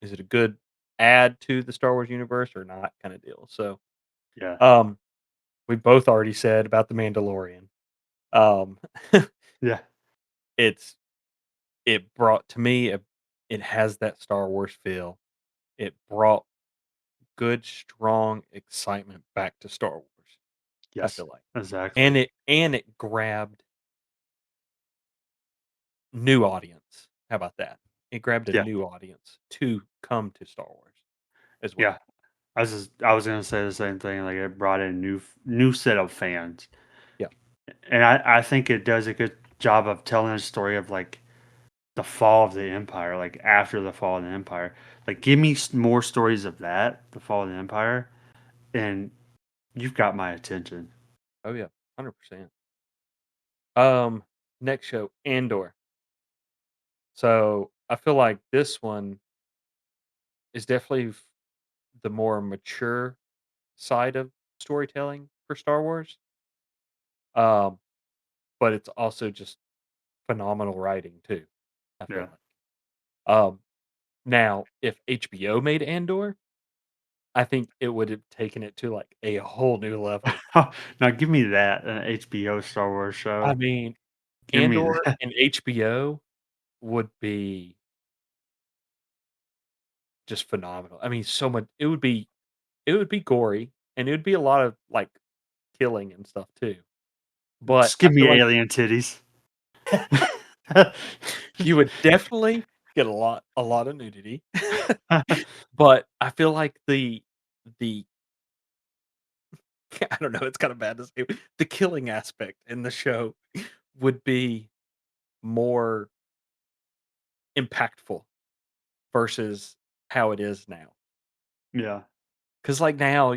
is it a good add to the Star Wars universe or not? Kind of deal. So, Yeah, um, we both already said about the Mandalorian. Um, yeah, it's it brought to me it has that Star Wars feel. It brought good, strong excitement back to Star Wars, I yes, feel like. exactly. And it grabbed new audience. How about that? It grabbed a Yeah, new audience to come to Star Wars as yeah. well. I was gonna say the same thing. Like it brought in new set of fans. Yeah. And I think it does a good job of telling a story of like the fall of the empire, like after the fall of the empire. Like, give me more stories of that, the fall of the empire, and you've got my attention. Oh yeah. 100%. Next show, Andor. So I feel like this one is definitely the more mature side of storytelling for Star Wars. Um, but it's also just phenomenal writing too, I Yeah. feel like. Now, if HBO made Andor, I think it would have taken it to like a whole new level. Now, give me that an HBO Star Wars I show. mean, Give me Andor that. and HBO would be just phenomenal. I mean, so much it would be gory and it would be a lot of like killing and stuff too. But Just I give me feel like alien titties. You would definitely get a lot of nudity, but I feel like the I don't know, it's kinda bad to say, the killing aspect in the show would be more impactful versus how it is now. Yeah. 'Cause, like, now,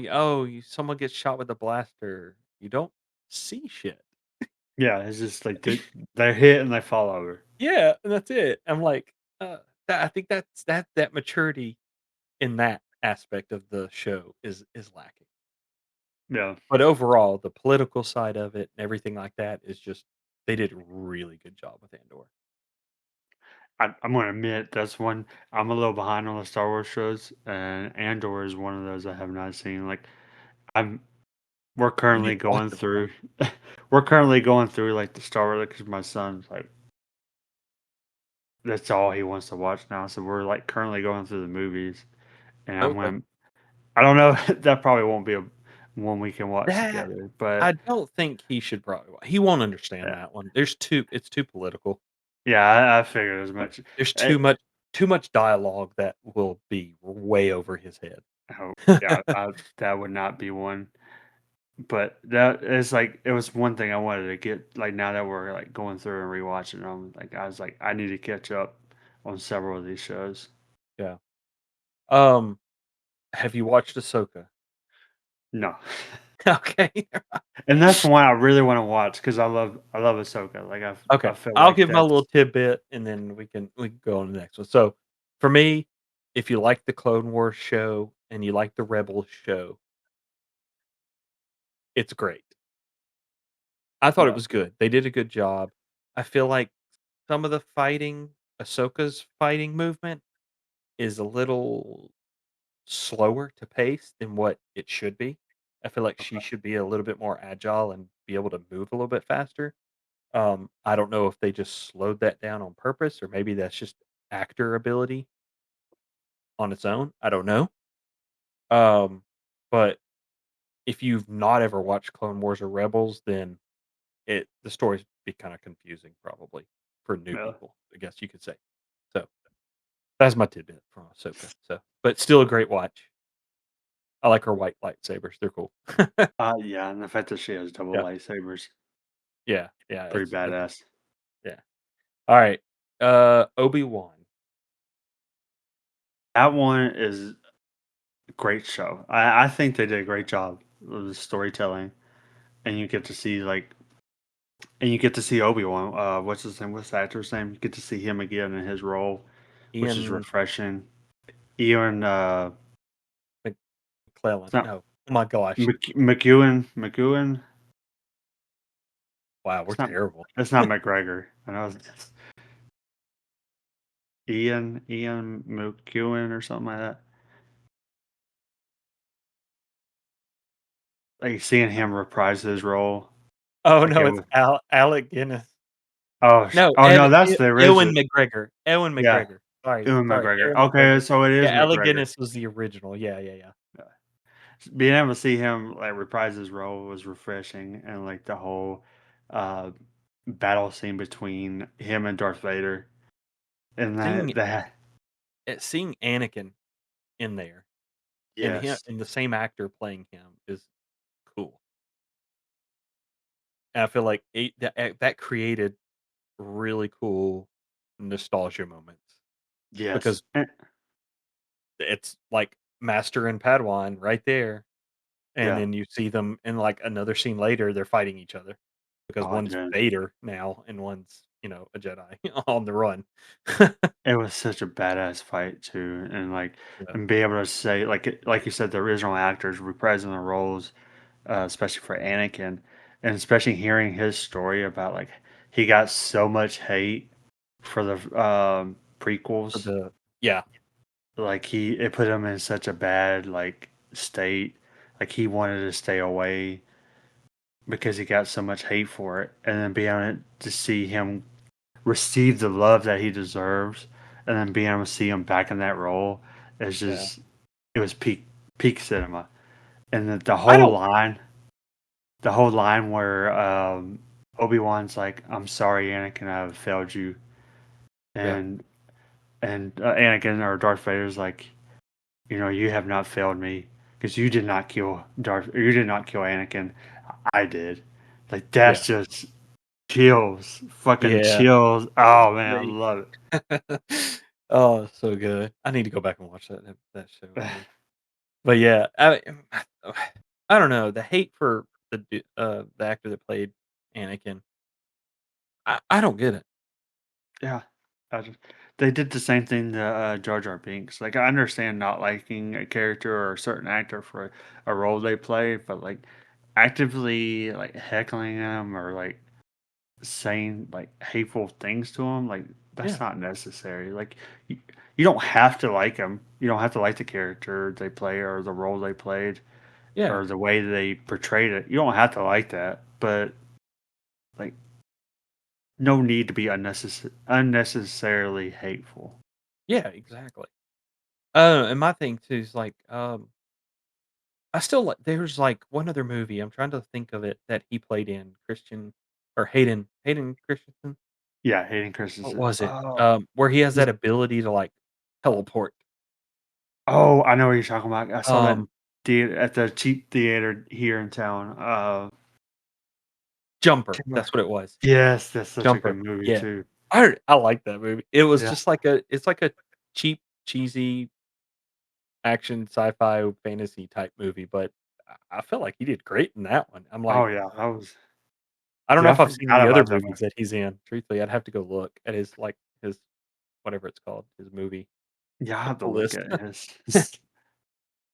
someone gets shot with a blaster, you don't see shit. Yeah, it's just like they hit and they fall over. Yeah, and that's it. I'm like, I think that maturity in that aspect of the show is lacking. Yeah. But overall, the political side of it and everything like that is just they did a really good job with Andor. I'm gonna admit that's one I'm a little behind on the Star Wars shows, and Andor is one of those I have not seen. Like I'm we're You need currently to watch going it, man. through we're currently going through like the Star Wars because my son's like that's all he wants to watch now. So we're like currently going through the movies, and I'm Okay. going. I don't know. That probably won't be a one we can watch That together, I but don't think he should probably he won't understand yeah, that one. It's too political. yeah, I figured as much. There's Eh, too much dialogue that will be way over his head. oh, yeah, that would not be one. But that is like it was one thing I wanted to get. Like now that we're like going through and rewatching them, like I was like I need to catch up on several of these shows. Yeah. Um, have you watched Ahsoka? No, Okay. and that's one I really want to watch because I love Ahsoka. Like I Okay. feel I'll like give my little that's tidbit and then we can go on to the next one. So, for me, if you like the Clone Wars show and you like the Rebels show, it's great. I thought it yeah, was good. They did a good job. I feel like some of the fighting, Ahsoka's fighting movement is a little slower to pace than what it should be. I feel like she okay, should be a little bit more agile and be able to move a little bit faster. I don't know if they just slowed that down on purpose or maybe that's just actor ability on its own. I don't know. Um, but if you've not ever watched Clone Wars or Rebels, then the stories be kind of confusing probably for new yeah. people, I guess you could say. So that's my tidbit from Ahsoka. So, but still a great watch. I like her white lightsabers. They're cool. Yeah, and the fact that she has double Yeah, lightsabers, yeah, yeah. pretty That's badass. yeah. All right. Obi-Wan. That one is a great show. I think they did a great job of the storytelling, and you get to see like, and you get to see Obi Wan. What's his name? What's the actor's name? You get to see him again in his role, which is Ian refreshing. Ian, it's McClellan. not No. Oh my gosh. McEwen. Wow, we're It's not. terrible. It's not McGregor. I know it's Ian McEwen or something like that. Like seeing him reprise his role, Oh like no, it it's was. Alec Guinness. Oh, No, oh no, that's the Ewan original. McGregor. Ewan Yeah, McGregor. Sorry, Ewan sorry, McGregor. Ewan Okay, McGregor. so it is Yeah, Alec McGregor. Guinness was the original. Yeah, yeah, yeah. Yeah. Being able to see him like reprise his role was refreshing, and like the whole uh, battle scene between him and Darth Vader, and Seeing that seeing Anakin in there and him yes, and the same actor playing him is cool. And I feel like that created really cool nostalgia moments yes, because it's like Master and Padawan right there, and yeah. then you see them in, like, another scene later, they're fighting each other because Oh, one's dude, Vader now and one's, a Jedi on the run. it was such a badass fight too, and like Yeah. and be able to say like you said, the original actors reprising the roles, especially for Anakin, and especially hearing his story about like he got so much hate for the For prequels. the Yeah. Like it put him in such a bad like state. Like he wanted to stay away because he got so much hate for it, and then being able to see him receive the love that he deserves, and then being able to see him back in that role is Yeah. just it was peak cinema. And I don't the whole line where Obi-Wan's like, "I'm sorry, Anakin, I have failed you," Yeah, and Anakin or Darth Vader's like, you have not failed me because you did not kill you did not kill Anakin. I did. Like yeah, that's just chills, fucking yeah. chills. It's Oh man, I great. love Oh, so good. I need to go back and watch that show it. again. But yeah, I don't know, the hate for the actor that played Anakin, I don't get it. Yeah, I just, they did the same thing to Jar Jar Binks. Like I understand not liking a character or a certain actor for a role they play, but like actively like heckling them or like saying like hateful things to him, like that's Yeah, not necessary. Like you don't have to like them. You don't have to like the character they play or the role they played yeah, or the way they portrayed it. You don't have to like that, but like no need to be unnecessarily hateful. yeah, exactly. And my thing too is like, I still like there's, like, one other movie, I'm trying to think of it that he played in, Christian or Hayden Christensen? Yeah, Hayden What Christensen. was it? Oh, Where he has this- that ability to, like, teleport. oh, I know what you're talking about. I saw that Um, at the cheap theater here in town. Jumper, Can't remember. that's what it was. Yes, that's such a good Jumper, movie yeah. too. I like that movie. It was Yeah. just like it's like a cheap, cheesy action, sci-fi, fantasy type movie, but I felt like he did great in that one. I'm Oh like, yeah, that was. I don't know Yeah, I if I've seen forgot any other about that one. movies that he's in. Truthfully, I'd have to go look at his whatever it's called, his movie Yeah, I have to look list. at his.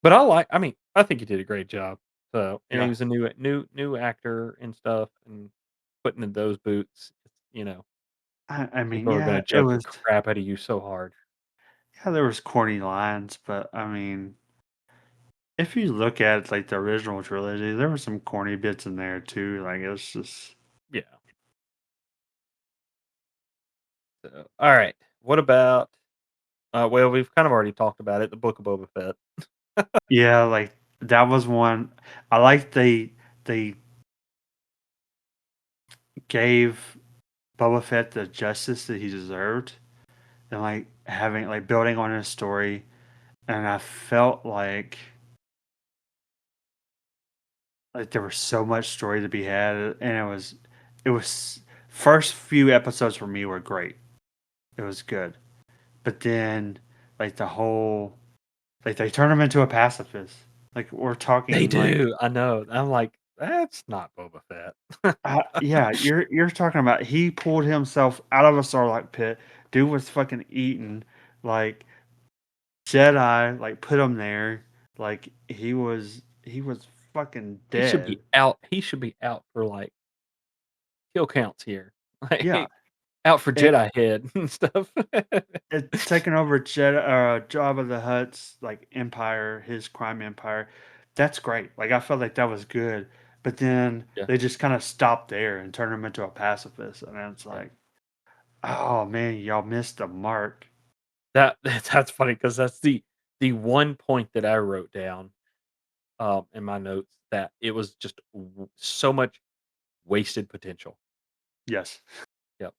But I mean, I think he did a great job. So, and he Yeah, was a new actor and stuff, and putting in those boots, I mean, people are yeah, gonna it judge the was. crap out of you so hard. Yeah, there was corny lines, but I mean, if you look at like the original trilogy, there were some corny bits in there too. Like it's just. Yeah. So, all right. What about well, we've kind of already talked about it, the Book of Boba Fett. Yeah, like that was one. I like they gave Boba Fett the justice that he deserved, and like having like building on his story, and I felt like there was so much story to be had, and it was first few episodes for me were great. It was good, but then like the whole like they turn him into a pacifist. Like we're They talking like do. I know. I'm like, that's not Boba Fett. yeah, you're talking about he pulled himself out of a Sarlacc pit. Dude was fucking eaten. Like Jedi, like put him there. Like he was fucking dead. He should be out for like kill counts here. Yeah, Like out for it, Jedi head and stuff. it taking over Jabba the Hutt's like empire, his crime empire. That's great. Like I felt like that was good, but then Yeah, they just kind of stopped there and turned him into a pacifist, and it's yeah. like, oh man, y'all missed the mark. That's funny because that's the one point that I wrote down, in my notes that it was just so much wasted potential. Yes. Yep.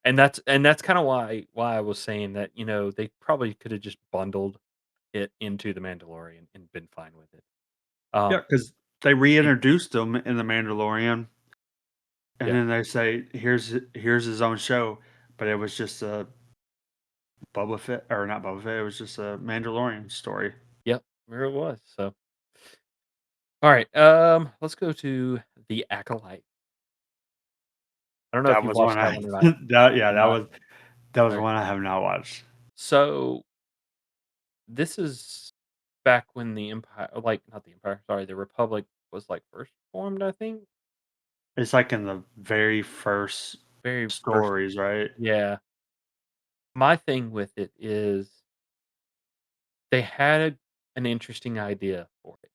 And that's kind of why I was saying that they probably could have just bundled it into the Mandalorian and been fine with it. Yeah, Um, because they it, reintroduced him in The Mandalorian, and yeah, then they say, "Here's his own show," but it was just a Boba Fett or not Boba Fett. It was just a Mandalorian story. yep, where it was. So, all right, let's go to the Acolyte. I don't know if That you've was one watched that I one or not. that yeah, Not that was all right. one I have not watched. So this is back when the Empire, like not the Empire, sorry, the Republic was like first formed. I think It's like in the very first very first. stories, right? Yeah, my thing with it is they had an interesting idea for it,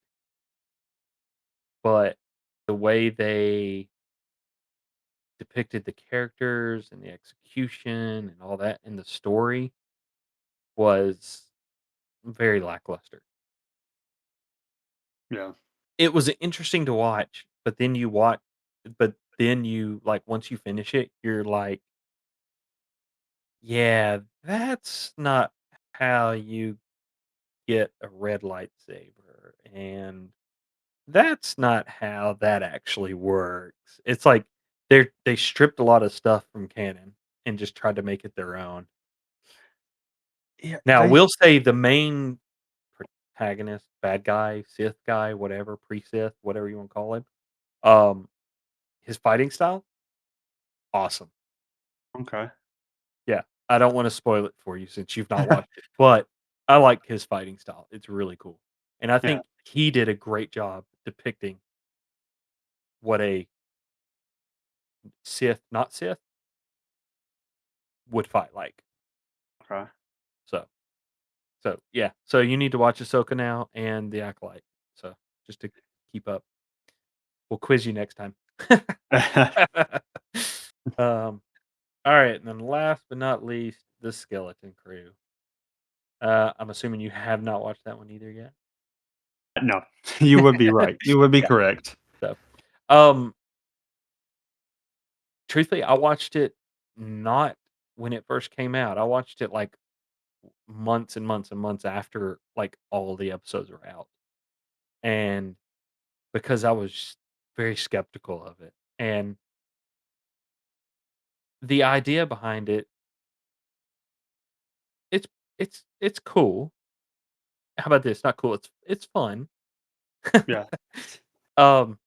but the way they depicted the characters and the execution and all that in the story was very lackluster. Yeah. It was interesting to watch, but then you watch but then you like, once you finish it, you're like, "Yeah, that's not how you get a red lightsaber, and that's not how that actually works." It's like they stripped a lot of stuff from canon and just tried to make it their own. Yeah, Now, they we'll say the main protagonist, bad guy, Sith guy, whatever, pre-Sith, whatever you wanna call him, um, his fighting style, awesome. okay. Yeah, I don't wanna spoil it for you since you've not watched it, but I like his fighting style, it's really cool, and I Yeah, think he did a great job depicting what a Sith, not Sith, would fight like. okay. So yeah, so you need to watch Ahsoka now and The Acolyte, so just to keep up. We'll quiz you next time. Um, alright, and then last but not least, The Skeleton Crew. I'm assuming you have not watched that one either yet? No, you would be right. You would be Yeah, correct. so, um, truthfully, I watched it not when it first came out. I watched it, like, months and months and months after, like, all the episodes were out, and because I was very skeptical of it, and the idea behind it, it's it's cool. How about this? Not cool, it's fun. Yeah, Um,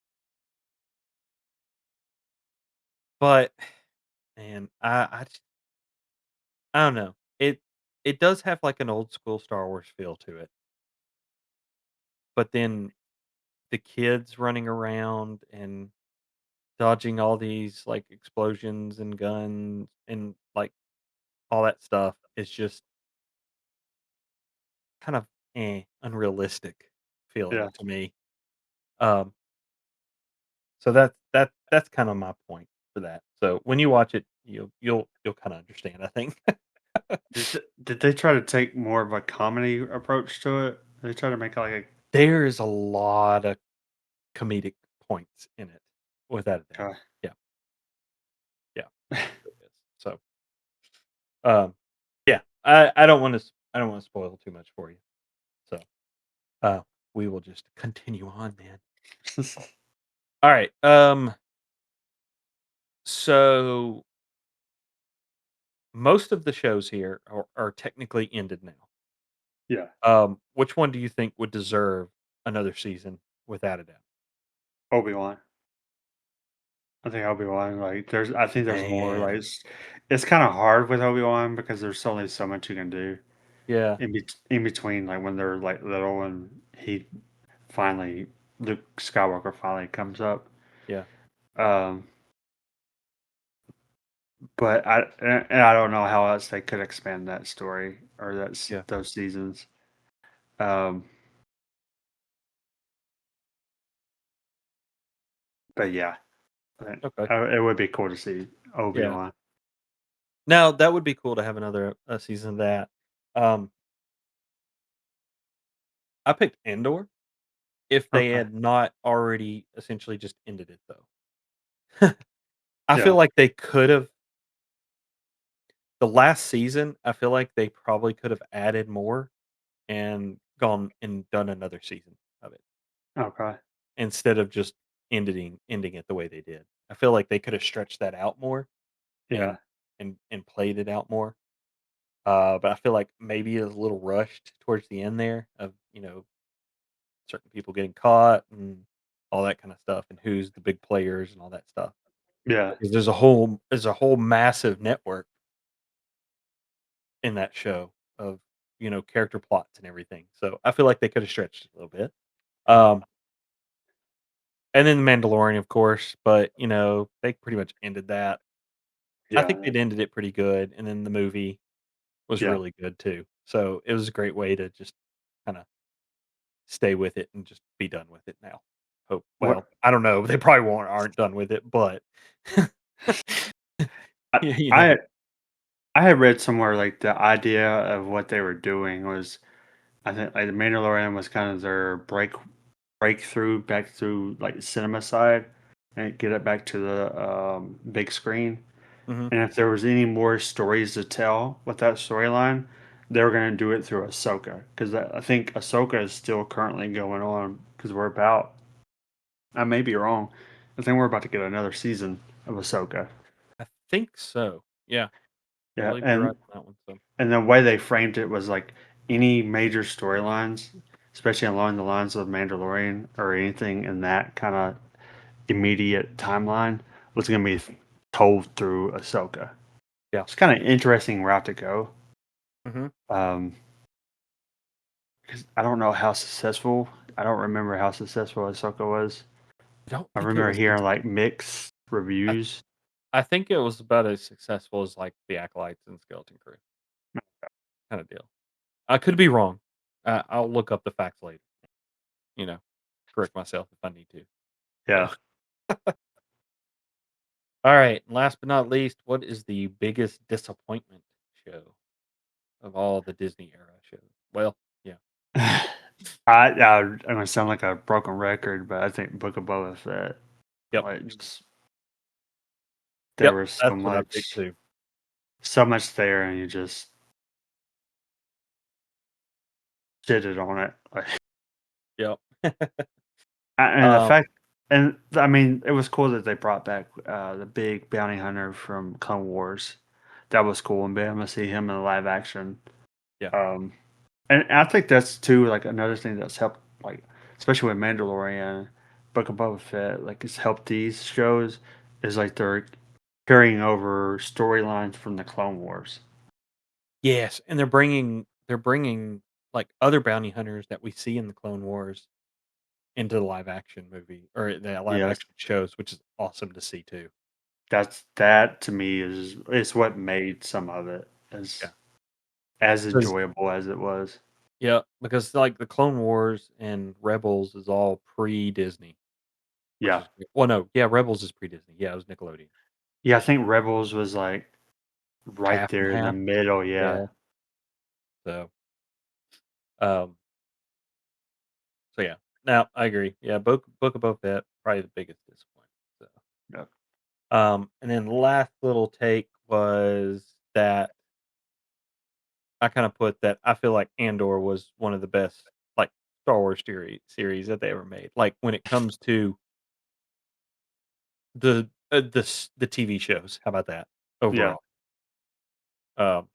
but, man, I don't know. It does have, like, an old school Star Wars feel to it, but then the kids running around and dodging all these, like, explosions and guns and, like, all that stuff is just kind of, unrealistic yeah. feeling to me. Um, so that's kinda my point for that. So when you watch it, you'll kinda understand, I think. Did they try to take more of a comedy approach to it? They try to make it like There's a lot of comedic points in it, without a doubt. a Yeah, yeah, it is. So, um, yeah, I don't wanna spoil too much for you. So, uh, we will just continue on, man. Alright, so most of the shows here are technically ended now. yeah, Which one do you think would deserve another season without a doubt? Obi-Wan. I think Obi-Wan, I think there's more, Man, it's kinda hard with Obi-Wan because there's only so much you can do yeah, in between, like, when they're, like, little and finally Luke Skywalker finally comes up. yeah, Um, but I don't know how else they could expand that story or yeah, those seasons. Um, but yeah, okay, it would be cool to see yeah. Obi-Wan. Now, that would be cool to have another, season of that. Um, I picked Andor if they Okay. had not already essentially just ended it, though. I feel Yeah. like they could've the last season, I feel like they probably could have added more and gone and done another season of it Okay. instead of just ending it the way they did. I feel like they could have stretched that out more Yeah. and and played it out more. But I feel like maybe it was a little rushed towards the end there of, certain people getting caught and all that kind of stuff and who's the big players and all that stuff. Yeah. Because there's a whole massive network in that show of, character plots and everything. So I feel like they could have stretched it a little bit. Um, and then The Mandalorian, of course, but they pretty much ended that. I think Yeah. they'd ended it pretty good, and then the movie was Yeah. really good too. So it was a great way to just kind of stay with it and just be done with it now. Hope. What Well, I don't know. They probably won't aren't done with it, but I yeah, you I know. I had read somewhere like the idea of what they were doing was I think like the Mandalorian was kind of their breakthrough back through like cinema side. and get it back to the big screen. Mhm. And if there was any more stories to tell with that storyline, they were going to do it through Ahsoka because I think Ahsoka is still currently going on because we're about. I may be wrong. I think we're about to get another season of Ahsoka. I think so. Yeah, I Yeah, believe you're right on that one, so and the way they framed it was like any major storylines, especially along the lines of Mandalorian or anything in that kind of immediate timeline, was going to be told through Ahsoka. yeah. It's kind of interesting route to go. Mhm. 'Cause I don't know how successful. I don't remember how successful Ahsoka was. I don't I think it remember was hearing like mixed I reviews. I think it was about as successful as, like, the Acolytes and Skeleton Crew kinda deal. I could be wrong. I'll look up the facts later, you know, correct myself if I need to. So, Yeah. alright, last but not least, what is the biggest disappointment show of all the Disney era shows? Well, yeah. I'm gonna sound like a broken record, but I think Book of Boba Fett. Yep. Like just there Yep, was that's what I picked too. so much there, and you just shitted on it. Like, Yep. and the Um, fact, and I mean, it was cool that they brought back the big bounty hunter from Clone Wars. That was cool, and being able to see him in live action. yeah. Um, And I think that's too like another thing that's helped, like especially with Mandalorian, Book of Boba Fett, like it's helped these shows is like they're carrying over storylines from the Clone Wars. Yes, and they're bringing, like, other bounty hunters that we see in the Clone Wars into the live action movie or the live Yes, action shows, which is awesome to see too. that to me is what made some of it Yeah. as 'Cause enjoyable as it was. yeah, because, like, the Clone Wars and Rebels is all pre-Disney, which Yeah, is well, no, yeah, Rebels is pre-Disney. Yeah, it was Nickelodeon. yeah. I think Rebels was like right Half and there in the half. middle. Yeah, Yeah. So, um, so yeah. Now, I agree. Yeah, Book of Boba Fett, probably the biggest disappointment, so, yeah. and then the last little take was that I kinda put that I feel like Andor was one of the best, like, Star Wars series that they ever made. Like, when it comes to the TV shows, how about that, Yeah. overall? Um,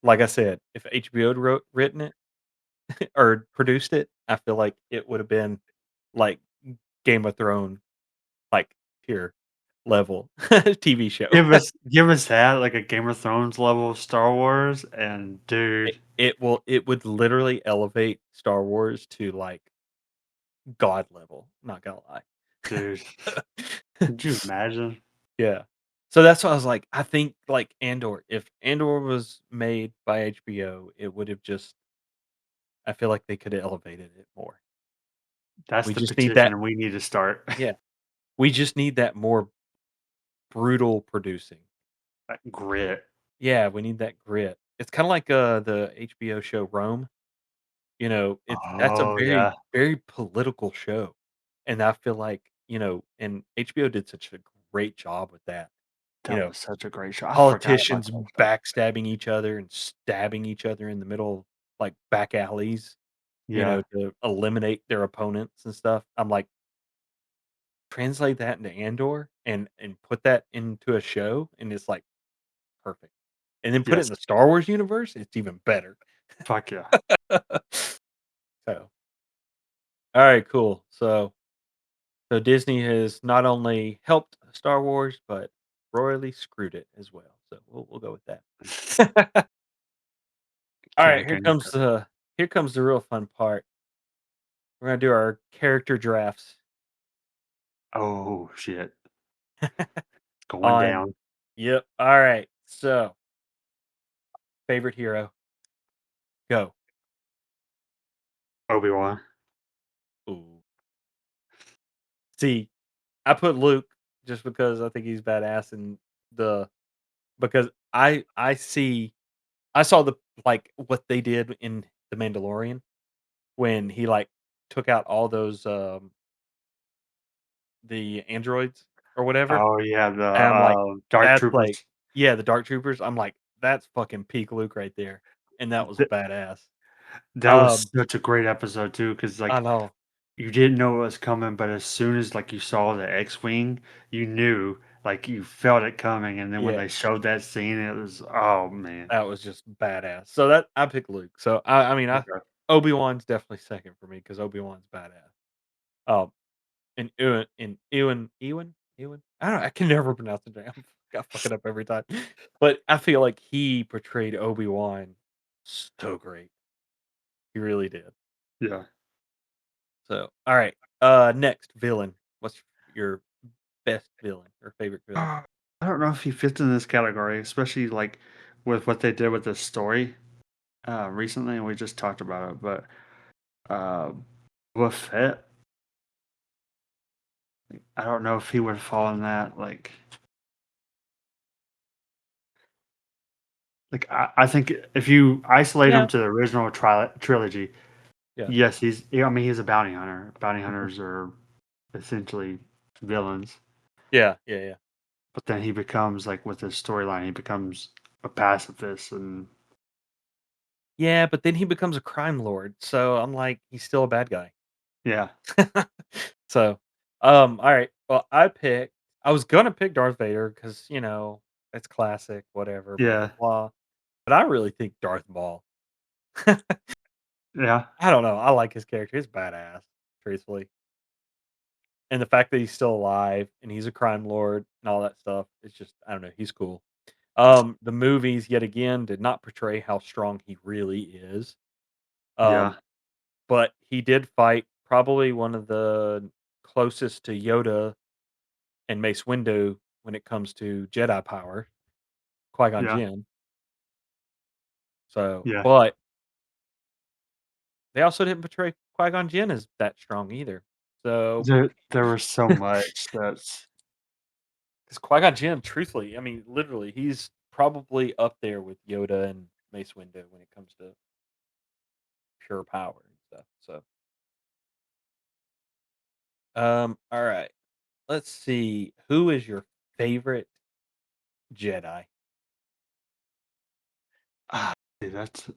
like I said, if HBO had written it or produced it, I feel like it would have been like Game of Thrones, like, tier level TV show. Give us that like a Game of Thrones level of Star Wars, and dude, It would literally elevate Star Wars to, like, God level, not gonna lie. dude. Could you imagine? Yeah. So that's why I was like, I think, like, Andor if Andor was made by HBO, it would have just I feel like they could have elevated it more. That's We the just need that petition we need to start. yeah. We just need that more brutal producing. That grit. Yeah, we need that grit. It's kinda like, the HBO show Rome, that's a Oh, very, yeah. very political show, and I feel like, and HBO did such a great job with that, you That know, was such a great show. I forgot about politicians that show. backstabbing each other and stabbing each other in the middle, like, back alleys, Yeah. to eliminate their opponents and stuff. I'm like, translate that into Andor and put that into a show, and it's, like, perfect. And then put it in Yes. the Star Wars universe, it's even better. Fuck yeah. So, alright, cool. So Disney has not only helped Star Wars, but royally screwed it as well. So we'll go with that. Can't Alright, look any better. here comes the real fun part. We're gonna do our character drafts Oh, shit. It's going on down. yep. Alright. So, favorite hero, go. Obi-Wan. Ooh. See, I put Luke just because I think he's badass and the because I saw the like what they did in The Mandalorian when he like took out all the androids or whatever, Oh yeah, the and I'm like, Dark "That's like" Troopers. yeah, the Dark Troopers, I'm like, "That's fucking peak Luke right there," and that was Th- badass. that was Um, such a great episode too, because I like know. you didn't know what was coming, but as soon as like you saw the X-wing, you knew, like you felt it coming, and then when Yeah, they showed that scene, it was oh man. that was just badass. So that I picked Luke. So I mean, I Okay. Obi-Wan's definitely second for me because Obi-Wan's badass. Um, and Ewan? I don't know, I can never pronounce the name. I fuck it up every time. But I feel like he portrayed Obi-Wan so great. He really did. Yeah. So, all right. Next villain. What's your best villain or favorite villain? Uh, I don't know if he fits in this category, especially like with what they did with the story recently, and we just talked about it. But uh, Boba Fett, I don't know if he would fall in that. I think if you isolate him Yeah. to the original trilogy, Yeah. yes, he's. Yeah, I mean, he's a bounty hunter. Bounty Mhm. hunters are essentially villains, Yeah. Yeah. Yeah. but then he becomes like with his storyline, he becomes a pacifist, and Yeah, but then he becomes a crime lord. So I'm like, he's still a bad guy. yeah, So, all right. Well, I was gonna pick Darth Vader because it's classic, whatever, blah blah yeah, blah. But I really think Darth Maul. yeah. I don't know. I like his character. He's badass, truthfully. And the fact that he's still alive and he's a crime lord and all that stuff, it's just I don't know, he's cool. The movies yet again did not portray how strong he really is. Yeah, Um, but he did fight probably one of the closest to Yoda and Mace Windu when it comes to Jedi power, Qui-Gon yeah, Jinn. So, yeah. but they also didn't portray Qui-Gon Jinn as that strong either. So, There was so much that's because Qui-Gon Jinn, truthfully, I mean, literally, he's probably up there with Yoda and Mace Windu when it comes to pure power and stuff. So, all right, let's see. Who is your favorite Jedi? ah, dude, that's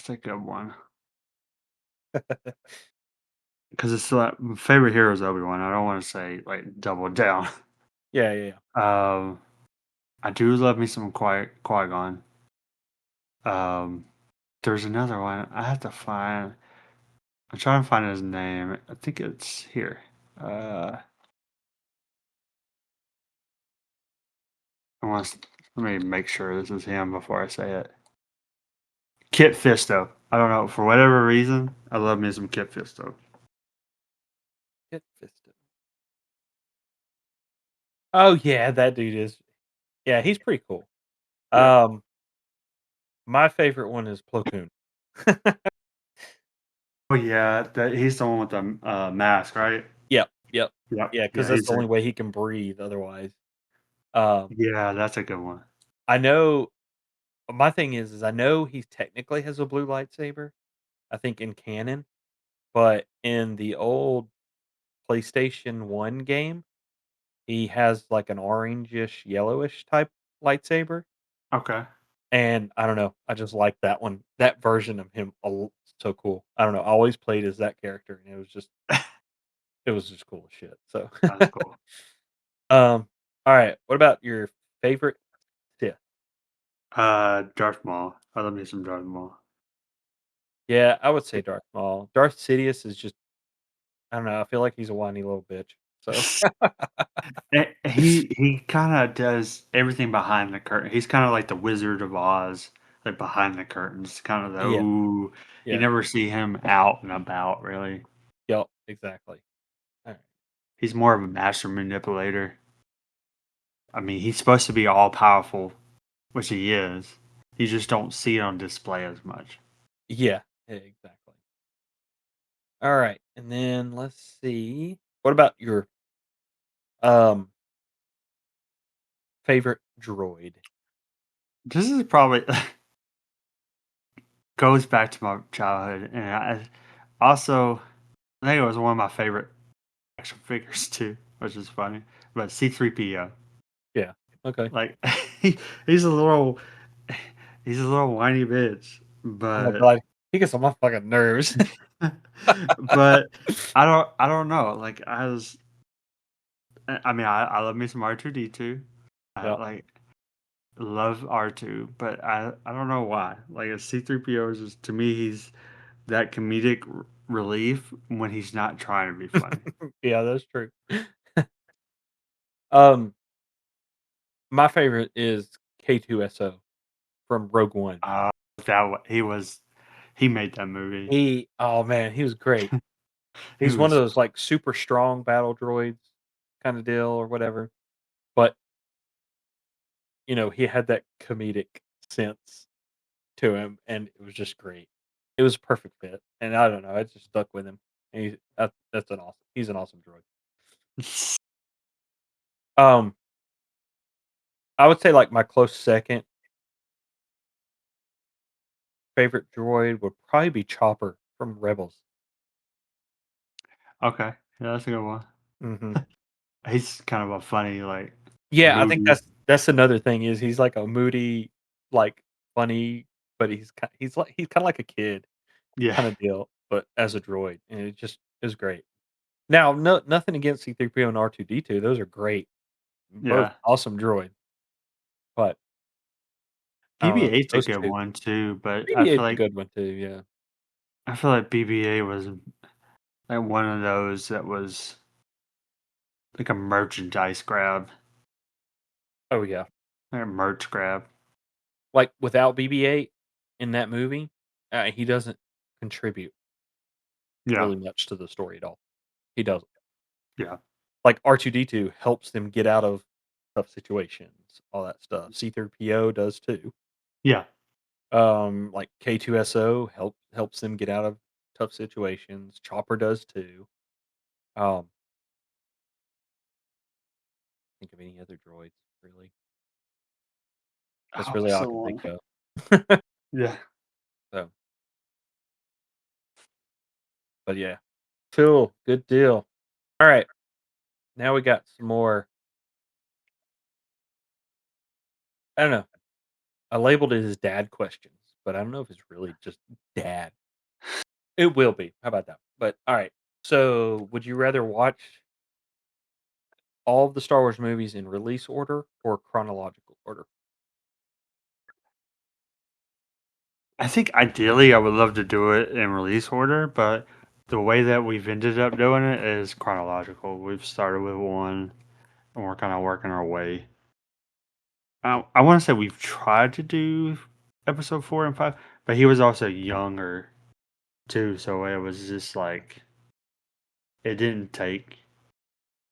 a good one because it's like my favorite hero is Obi-Wan. I don't want to say like double down. Yeah, yeah, yeah. Um, I do love me some Qui-Gon. Um, there's another one I have to find. I'm trying to find his name. I think it's here. Uh, I want to, let me make sure this is him before I say it. Kit Fisto. I don't know for whatever reason. I love me some Kit Fisto. Kit Fisto. Oh yeah, that dude is. Yeah, he's pretty cool. Yeah. Um, my favorite one is Plo Koon. Oh yeah, that he's the one with the mask, right? Yep, yep, Yep. yeah, because Yeah, that's he's the a only way he can breathe. Otherwise, um, yeah, that's a good one. I know. My thing is I know he technically has a blue lightsaber. I think in canon, but in the old PlayStation 1 game, he has like an orangish, yellowish type lightsaber. Okay. And I don't know, I just like that one, that version of him so cool. I don't know, I always played as that character and it was just cool as shit. So, That's cool. all right, what about your favorite Sith? Darth Maul. I love me some Darth Maul. Yeah, I would say Darth Maul. Darth Sidious is just I don't know, I feel like he's a whiny little bitch. So, He kind of does everything behind the curtain. He's kind of like the Wizard of Oz, like behind the curtains. Kind of the yeah, ooh. You yeah. never see him out and about really. Yep, exactly. Alright. He's more of a master manipulator. I mean, he's supposed to be all powerful, which he is. You just don't see it on display as much. Yeah, exactly. Alright, and then let's see. What about your, um, favorite droid? This is probably goes back to my childhood, and I think it was one of my favorite action figures too, which is funny. But C3PO, Yeah. Okay. like he, he's a little he's a little whiny bitch, Oh my but god. He gets on my fucking nerves. but I don't know. Like I mean I love me some R2D2. I Yeah. like love R2, but I don't know why. Like a C3PO is just to me he's that comedic relief when he's not trying to be funny. Yeah, that's true. Um, my favorite is K2SO from Rogue One. Uh, he made that movie. Oh man, he was great. He He's one of was those like super strong battle droids kind of deal or whatever. But he had that comedic sense to him, and it was just great. It was a perfect fit, and I don't know, I just stuck with him. And he's an awesome droid. Um, I would say like my close second favorite droid would probably be Chopper from Rebels. okay. Yeah, that's a good one. Mhm. He's kind of a funny, like Yeah, I think moody. that's another thing is he's like a moody, like funny, but he's kinda like a kid Yeah, kinda deal, but as a droid, and it just is great. Now, nothing against C-3PO and R2-D2, those are great, both yeah. awesome droid, but, BB-8's a those good 2. one too, but BB-8's a good one too, yeah. I feel like BB-8 was like one of those that was like a merchandise grab, Oh, yeah. like a merch grab. Like, without BB-8 in that movie, he doesn't contribute Yeah, really much to the story at all. He doesn't. yeah, Like, R2-D2 helps them get out of tough situations, all that stuff. C-3PO does too. yeah. Like, K-2SO helps them get out of tough situations. Chopper does too. Um, think of any other droids, really. That's Oh, really all I can think so of. yeah. So, but yeah. Cool, good deal. Alright, now we got some more I don't know. I labeled it as dad questions, but I don't know if it's really just dad. It will be. How about that? But all right. So, would you rather watch all of the Star Wars movies in release order or chronological order? I think ideally I would love to do it in release order, but the way that we've ended up doing it is chronological. We've started with one and we're kind of working our way. I want to say we've tried to do episode 4 and 5, but he was also younger too, so it was just like it didn't take.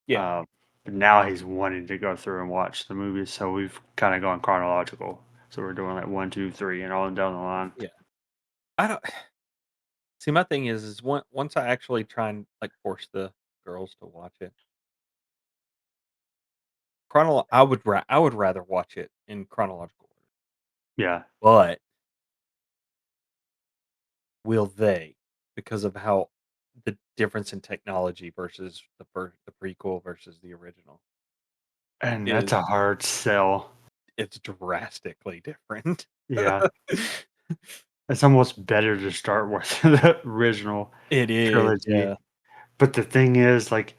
Yeah, Um, but now he's wanting to go through and watch the movies, so we've kind of gone chronological. So we're doing like 1, 2, 3, and all down the line. yeah. I don't see. My thing is once I actually try and like force the girls to watch it, I would rather watch it in chronological order. Yeah, But will they? Because of how the difference in technology versus the prequel versus the original and that's is a hard sell. it's drastically different. Yeah, it's almost better to start with the original It is, trilogy. yeah, But the thing is, like,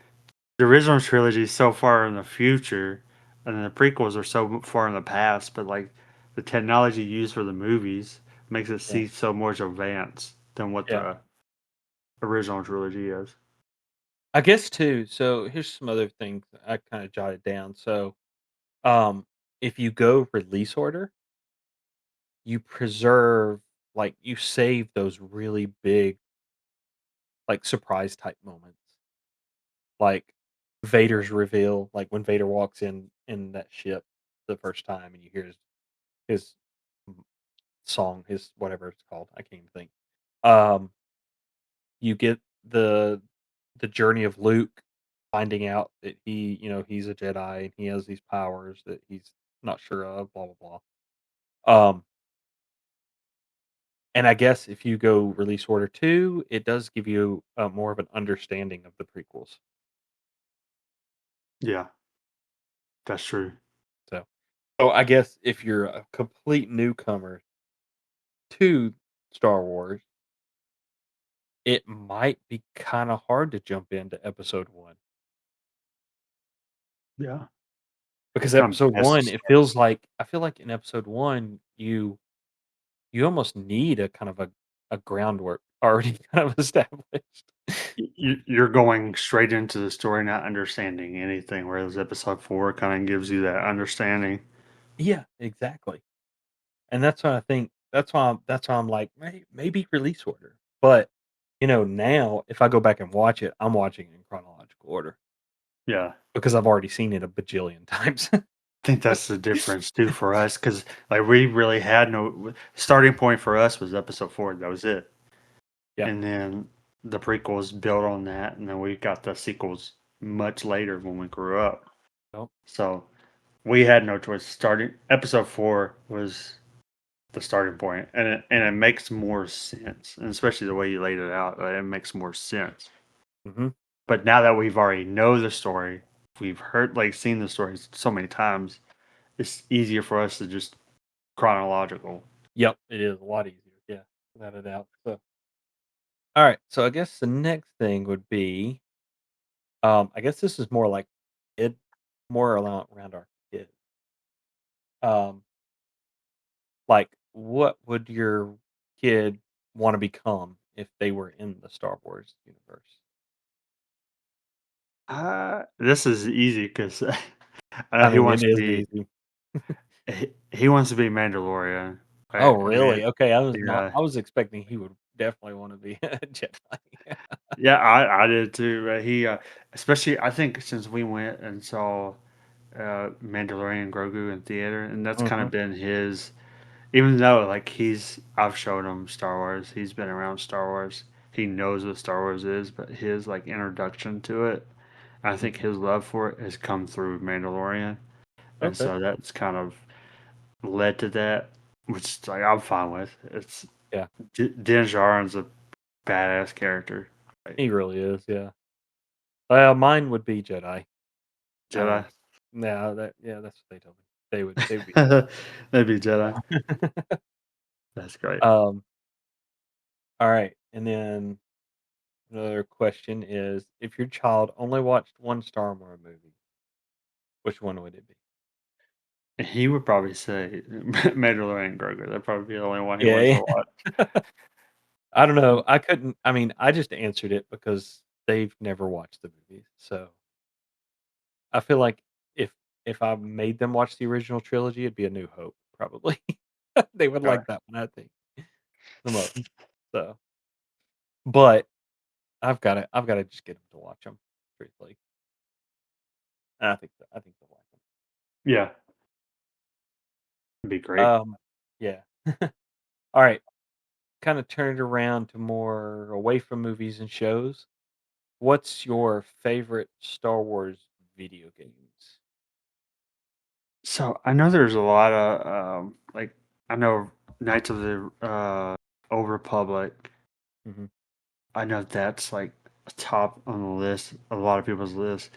the original trilogy is so far in the future, and then the prequels are so far in the past. But like, the technology used for the movies makes it yeah, seem so much advanced than what yeah. the original trilogy is. I guess too, so here's some other things I kinda jotted down. So, if you go release order, you preserve you save those really big, like, surprise type moments, like Vader's reveal, like when Vader walks in that ship the first time and you hear his m song, his whatever it's called, I can't even think. Um You get the journey of Luke finding out that he's a Jedi and he has these powers that he's not sure of, blah blah blah. Um, And I guess if you go release order 2, it does give you, more of an understanding of the prequels. Yeah, that's true. So so I guess if you're a complete newcomer to Star Wars, it might be kinda hard to jump into episode 1, Yeah, because kind of episode has to 1, it start. feels like I feel like in episode 1, you almost need a kind of a groundwork already kind of established. You're going straight into the story, not understanding anything, whereas episode 4 kind of gives you that understanding. Yeah, exactly. And that's what I think that's why I'm like, maybe release order." But, now if I go back and watch it, I'm watching it in chronological order Yeah. because I've already seen it a bajillion times. I think that's the difference too for us, because like we really had no starting point for us was episode 4. That was it, Yeah. and then the prequels built on that, and then we got the sequels much later when we grew up. Yep. So we had no choice. Starting episode 4 was the starting point, and it makes more sense, and especially the way you laid it out, it makes more sense. Mhm. But now that we've already know the story, we've heard like seen the stories so many times, it's easier for us to just chronological. Yep, it is a lot easier, yeah, without a doubt. So alright, so I guess the next thing would be, I guess this is more like it more around our kids. Um, like, what would your kid wanna become if they were in the Star Wars universe? This is easy because I he mean, it wants to is be easy. he wants to be Mandalorian. Oh, Right? really? Okay, Yeah, I was expecting he would definitely wanna be a Jedi. yeah. I did too. He especially I think since we went and saw Mandalorian Grogu in theater, and that's kind Mhm, of been his. Even though like I've showed him Star Wars. He's been around Star Wars. He knows what Star Wars is, but his like introduction to it, I think mhm. his love for it has come through Mandalorian, and Okay, so that's kind of led to that, which like I'm fine with. It's yeah, Din Djarin's a badass character. Like, he really is, yeah. Well, mine would be Jedi. Jedi. Yeah, that's what they told me. They would be Maybe Jedi. Jedi. That's great. Um, alright, and then another question is, if your child only watched one Star Wars movie, which one would it be? He would probably say Mandalorian Grogu. That'd probably be the only one he wants Yeah. to watch. I don't know, I mean, I just answered it because they've never watched the movies, so I feel like if if I made them watch the original trilogy, it'd be A New Hope, probably. They would Sure. like that one, I think, the most, so but I've gotta just get them to watch them, truthfully, and I think they'll like Yeah, it'd be great. 'em. Yeah. Alright, kinda turn it around to more away from movies and shows. What's your favorite Star Wars video games? So I know there's a lot of like I know Knights of the Old Republic. Mhm. I know that's like top on the list, a lot of people's list.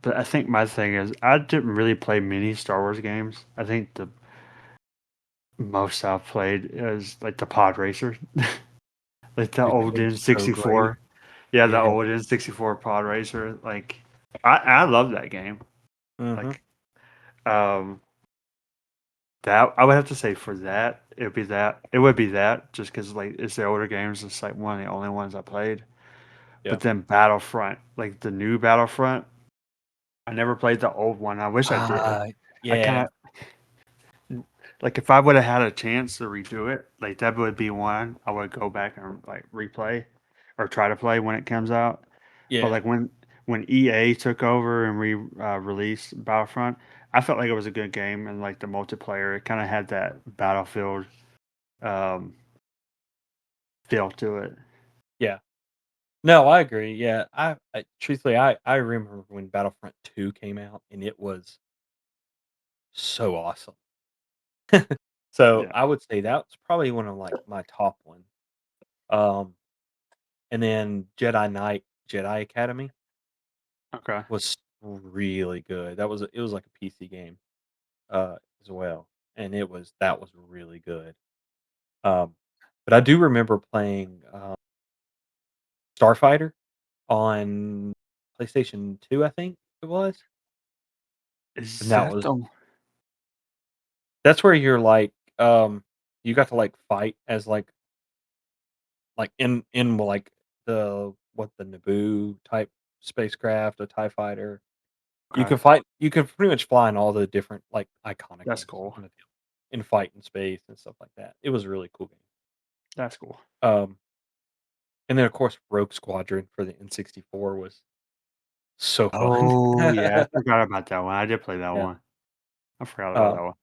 But I think my thing is I didn't really play many Star Wars games. I think the most I've played is like the Pod Racer, like the Dude, that old game's so great. N64. Yeah, the Yeah. old N64 Pod Racer. Like I love that game. Mhm. Like um that I would have to say for that it would be that just because like it's the older games. It's like one of the only ones I played. Yeah. But then Battlefront, like the new Battlefront, I never played the old one. I wish I did. Ah, I yeah. kind of like if I would have had a chance to redo it, like that would be one I would go back and like replay or try to play when it comes out. But Yeah. like when EA took over and released Battlefront, I felt like it was a good game and like the multiplayer, it kind of had that Battlefield um, feel to it. Yeah. No, I agree, yeah. I truthfully, I remember when Battlefront 2 came out, and it was so awesome. So, Yeah. I would say that's probably one of, like, my top ones. Um, and then Jedi Knight Jedi Academy Okay. was really good. It was like a PC game, as well, and that was really good. Um, but I do remember playing, Starfighter on PlayStation 2, I think it was, and Is that the that's where you're, like, you got to, like, fight as, like, like, the Naboo type spacecraft, a TIE fighter. okay? You can pretty much fly in all the different, like, iconic That's ones cool. in the deal and fight in space and stuff like that. It was a really cool game. That's cool. Um, and then, of course, Rogue Squadron for the N64 was so fun. Oh, yeah, I forgot about that one. I did play that Yeah. one. I forgot about Uh, that one.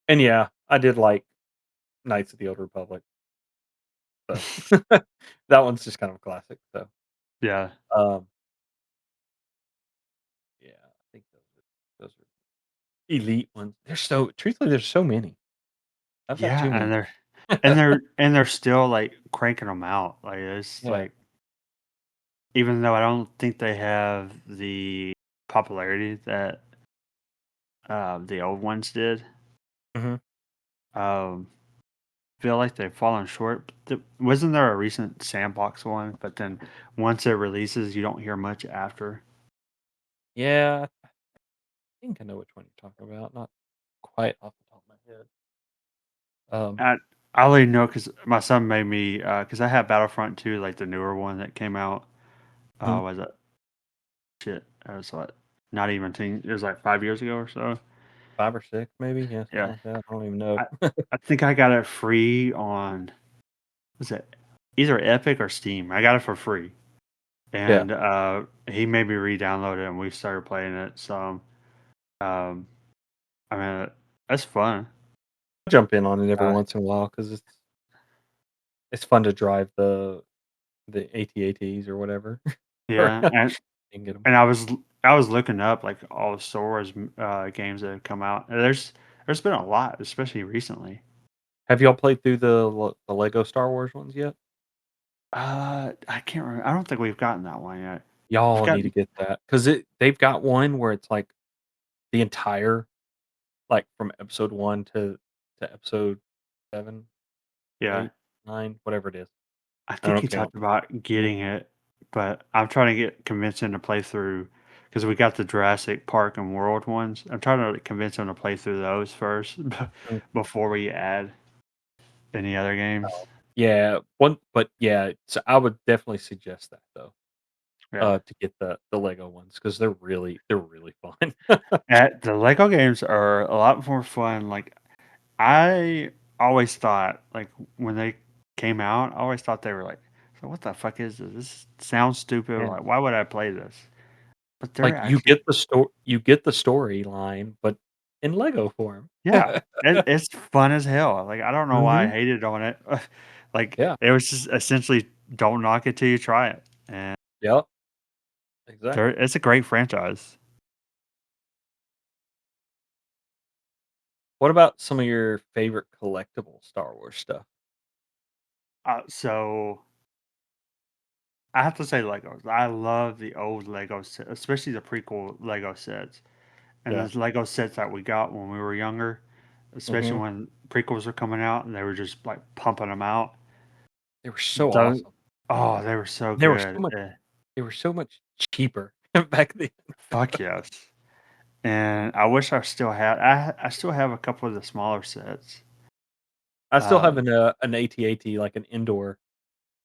and yeah, I did like Knights of the Old Republic, so that one's just kind of a classic, so, Yeah. um, yeah, I think those are elite ones. Truthfully, there's so many. I've got Yeah, too many. they're still, like, cranking them out. Like, it's Yeah. like even though I don't think they have the popularity that, the old ones did, Mhm. um, feel like they've fallen short. Wasn't there a recent Sandbox one? But then once it releases, you don't hear much after. Yeah, I think I know which one you're talking about, not quite off the top of my head. Um, I I only know because my son made me because I had Battlefront 2, like the newer one that came out. mhm, Was it shit? It was like not even 10. It was like 5 years ago or so. 5 or 6 maybe, yeah, something Yeah, like that, I don't even know. I I think I got it free on was it either Epic or Steam. I got it for free, Yeah, and he made me re-download it, and we started playing it. So um, I mean, that's fun. I jump in on it every Uh, once in a while because it's fun to drive the AT-ATs or whatever yeah, around and get 'em. and I was looking up like all the Star Wars games that have come out. And there's been a lot, especially recently. Have y'all played through the Lego Star Wars ones yet? I can't remember. I don't think we've gotten that one yet. We've Y'all got need to get that because they've got one where it's, like, the entire like, from episode 1 to episode 7, yeah. 8, 9, whatever it is. I I don't think know he if you talked count about 2. getting it, but I'm trying to get convince him to play through because we got the Jurassic Park and World ones. I'm trying to convince him to play through those first Mm. before we add any other games. Yeah, yeah, so I would definitely suggest that though, Yeah. to get the Lego ones because they're really fun. The Lego games are a lot more fun. Like I always thought, like when they came out, I always thought they were like, so what the fuck is this? This sounds stupid. Yeah. Like, why would I play this? But they're Like, actually, you get the storyline, but in Lego form. yeah, it's fun as hell. Like, I don't know why I Mhm. hated on it. Like, Yeah. it was just essentially don't knock it till you try it. And Yep. there, Exactly. it's a great franchise. What about some of your favorite collectible Star Wars stuff? So I have to say Legos. I love the old Lego set, especially the prequel Lego sets. And Yeah. those Lego sets that we got when we were younger, especially Mhm. when prequels were coming out and they were just like pumping them out. They were so Those, awesome. oh, they were so They were good. they were so much cheaper back then. Fuck yes. And I wish I still had. I still have a couple of the smaller sets. I still have Um, an AT-AT, like an indoor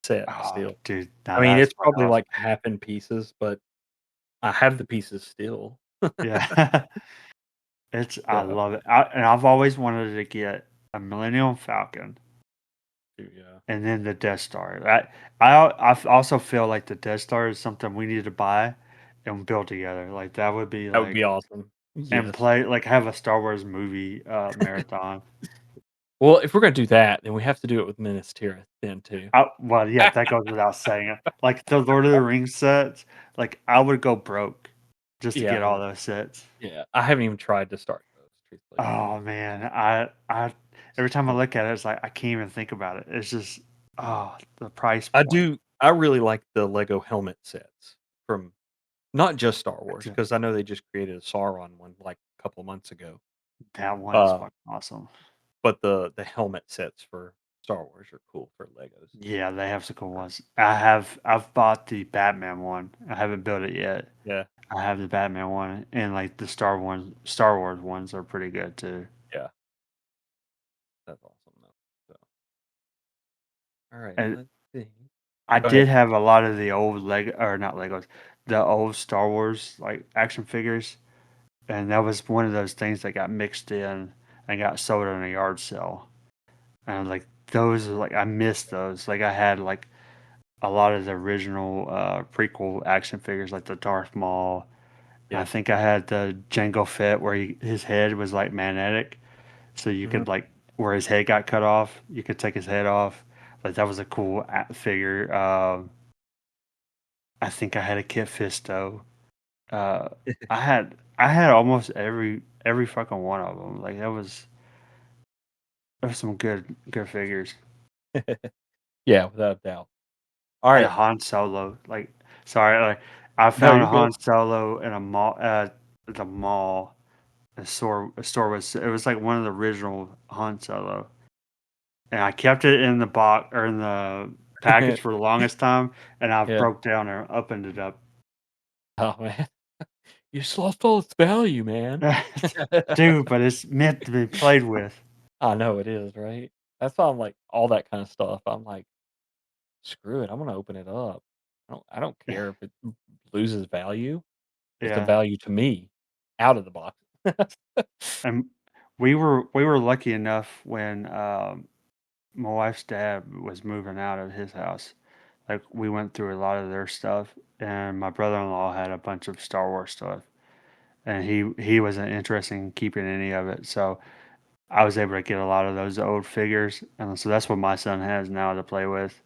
set oh, still. dude, now I mean, that's it's fucking probably, like, awesome. half in pieces, but I have the pieces still. Yeah, it's. I So, love it. And I've always wanted to get a Millennium Falcon yeah, and then the Death Star. I also feel like the Death Star is something we need to buy and build together. Like that would be that would like be awesome. and Yes. play like have a Star Wars movie marathon. Well, if we're gonna do that, then we have to do it with Minas Tirith then too. Well, yeah, that goes without saying. Like the Lord of the Rings sets, like I would go broke just to Yeah, get I all would. those sets. Yeah, I haven't even tried to start those, truthfully. Oh man, I every time I So look at it, it's like I can't even think about it. It's just the price I point. do I really like the Lego helmet sets from not just Star Wars, Th- because I know they just created a Sauron one, like, a couple of months ago. That one is Uh, fucking awesome. but the helmet sets for Star Wars are cool for Legos. Yeah, they have some cool For ones. I've bought the Batman one. I haven't built it yet. Yeah, I have the Batman one, and like the Star Wars ones are pretty good too. yeah, that's awesome, though. So, alright, And let's see. I Go did ahead. have a lot of the old Lego or not Legos, the old Star Wars like action figures, and that was one of those things that got mixed in and got sold in a yard sale. And like those are like I missed those. Like I had like a lot of the original prequel action figures like the Darth Maul. And I Yeah, think I had the Jango Fett where his head was like magnetic, so you mhm. could like where his head got cut off, you could take his head off. Like that was a cool figure. I think I had a Kit Fisto. I had almost every fucking one of them. Like that was some good figures. Yeah, without a doubt. I had a Alright. Han Solo. Like sorry, like I No, found a you're good. Han Solo in a mall at the mall. A store was it was like one of the original Han Solo, and I kept it in the box or in the package for the longest time, and I Yeah. broke down and opened it up. Oh, man. You just lost all its value, man. Dude, but it's meant to be played with. I know it is, right? That's why I'm like all that kinda stuff, I'm like, "Screw it, I'm gonna open it up." I don't care if it loses value. It's a Yeah. value to me out of the box. And we were lucky enough when my wife's dad was moving out of his house. Like we went through a lot of their stuff, and my brother-in-law had a bunch of Star Wars stuff, and he wasn't interested in keeping any of it. So I was able to get a lot of those old figures, and so that's what my son has now to play with.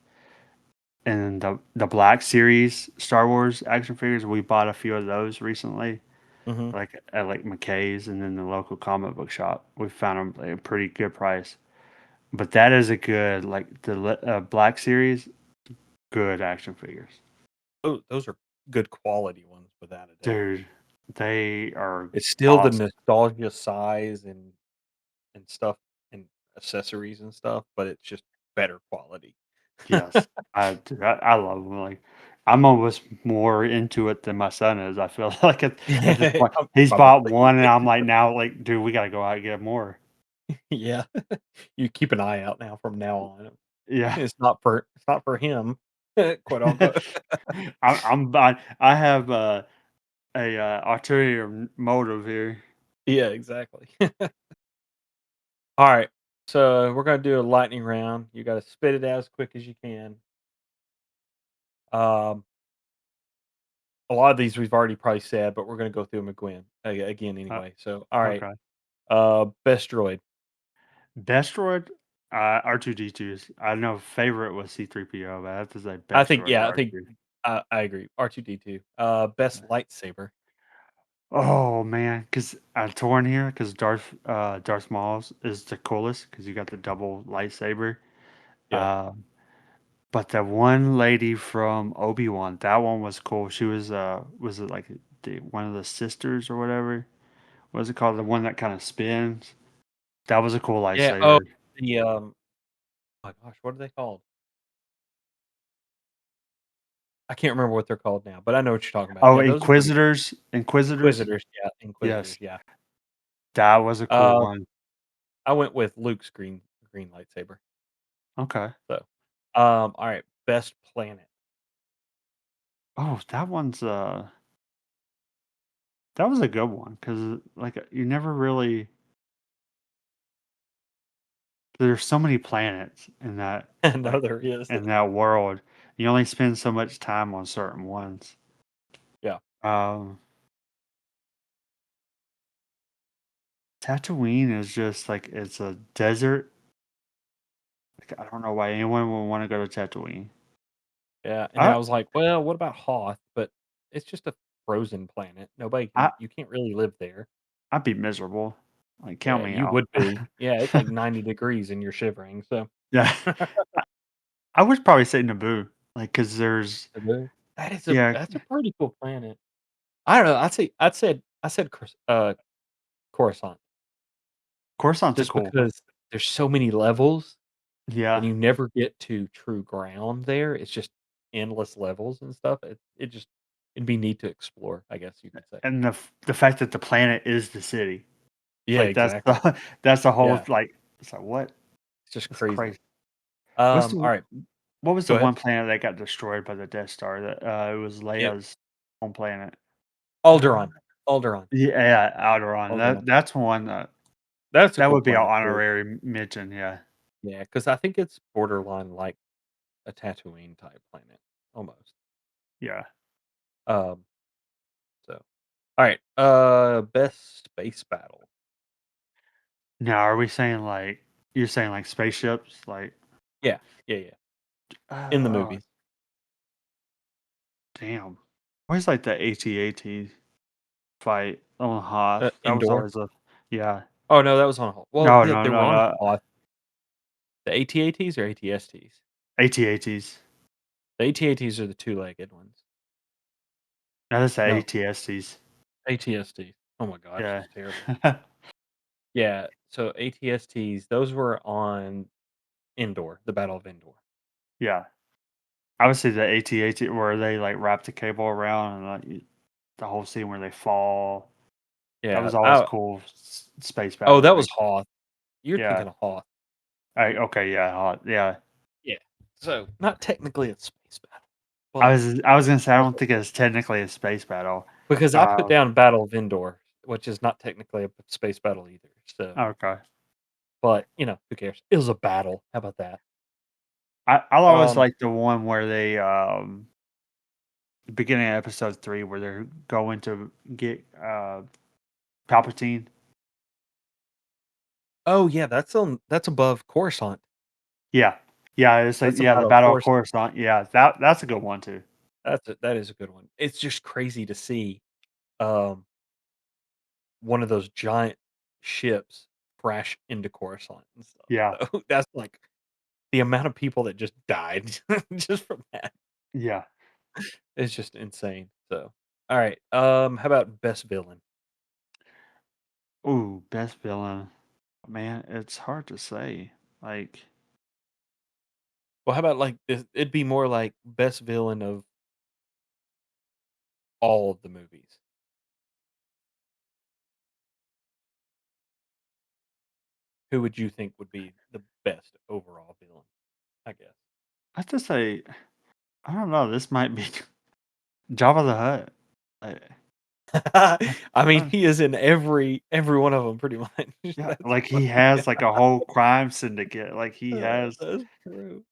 And the Black Series Star Wars action figures, we bought a few of those recently, Mhm. like at like McKay's and then the local comic book shop. We found them at a pretty good price. But that is a good like the Black Series, good action figures, Those are good quality ones without a doubt. dude. They are It's still the awesome. nostalgia size and stuff and accessories and stuff, but it's just better quality. Yes, I love them. Like I'm almost more into it than my son is. I feel like at this point, he's bought Probably. one, and I'm like now like, dude, we gotta go out and get more. Yeah. You keep an eye out now from now on. Yeah. It's not for him, quote, unquote. I have a ulterior motive here. Yeah, exactly. Alright, so we're gonna do a lightning round. You gotta spit it out as quick as you can. Um, a lot of these we've already probably said, but we're gonna go through them again Uh, anyway. So, alright, okay. best droid. Best droid, R2D2s. I know favorite was C3PO, but I have to say I best think droid yeah, I think R2. I agree. R2D2. Best lightsaber. Oh man, because I'm torn here because Darth Maul's is the coolest because you got the double lightsaber. Yeah. But the one lady from Obi-Wan, that one was cool. She was it like one of the sisters or whatever? What is it called? The one that kind of spins. That was a cool Yeah, oh, lightsaber. the, my gosh, what are they called? I can't remember what they're called now, but I know what you're talking about. Oh, Yeah, those are pretty cool. Inquisitors. Inquisitors, yeah, Yes, Inquisitors, yeah. that was a cool Uh, one. I went with Luke's green lightsaber. Okay. So, alright, best planet. Oh, that was a good one because like you never really there's so many planets in that No, like there is. in that world. You only spend so much time on certain ones. Yeah. Um, Tatooine is just like it's a desert. Like, I don't know why anyone would want to go to Tatooine. Yeah, and I I was like, "Well, what about Hoth?" But it's just a frozen planet. Nobody I can you can't really live there. I'd be miserable. Like, count Yeah, me you out. would be. Yeah, it's like 90 degrees and you're shivering, so Yeah. I would probably say Naboo, like, cause there's Naboo. That is a yeah, that's a pretty cool planet. I don't know, I said Coruscant, Coruscant's a just cool because there's so many levels and yeah, you never get to true ground there. It's just endless levels and stuff. It just it'd be neat to explore, I guess you could say. and the fact that the planet is the city, Yeah, like, that's exactly. the that's the whole, Yeah, like it's like, "What?" it's just It's crazy. crazy. What's the Alright, what was the go ahead. one planet that got destroyed by the Death Star that, it was It Leia's home planet? Uh, Alderaan. Alderaan. yeah, Alderaan, Alderaan. that's one that That's a that cool would be an planet too. honorary mention, yeah. Yeah, because I think it's borderline like a Tatooine type planet, almost. Yeah. Um, so alright, best space battle. Now, are we saying, like you're saying, like, spaceships? Like, Yeah, yeah, yeah, in the oh, movies. damn. Where's, like, the AT-AT fight on Hoth? That was Indoor? always a yeah. Oh, no, that was on Hoth. Well, No, yeah, no, they no, were on no. Hoth. The AT-ATs or AT-STs? AT-ATs. The AT-ATs are the two-legged ones. No, that's the No, AT-STs. AT-STs. Oh my gosh, Yeah. it's terrible. Yeah, so AT-STs, those were on Endor, the Battle of Endor. Yeah. I would say the AT-AT where they, like, wrap the cable around and, like, the whole scene where they fall. That Yeah, was always cool space oh, battle to that me. was Hoth. You're Yeah. thinking of Hoth. Okay, yeah, yeah. Yeah. So, not technically a space battle, I but was I was gonna say I don't think it's technically a space battle. because I put Uh, down Battle of Endor, which is not technically a space battle either. So, okay. but who cares? It was a battle. How about that? I'll always Um, like the one where they beginning of episode 3 where they're going to get Palpatine. oh yeah, that's above Coruscant. Yeah. Yeah, it's like That's the yeah, the Battle of Battle of Coruscant. Coruscant. Yeah, that's a good one too. That is a good one. It's just crazy to see um one of those giant ships crash into Coruscant and stuff. Yeah. So that's like the amount of people that just died just from that. Yeah. It's just insane. So, all right. How about best villain? Ooh, best villain. Man, it's hard to say. Like Well, how about like it'd be more like best villain of all of the movies. Who would you think would be the best overall villain? I guess. I have to say I don't know, this might be Jabba the Hutt. I, I mean, uh, he is in every one of them pretty much. yeah, That's like he funny. has like a whole crime syndicate. Like he has That's true.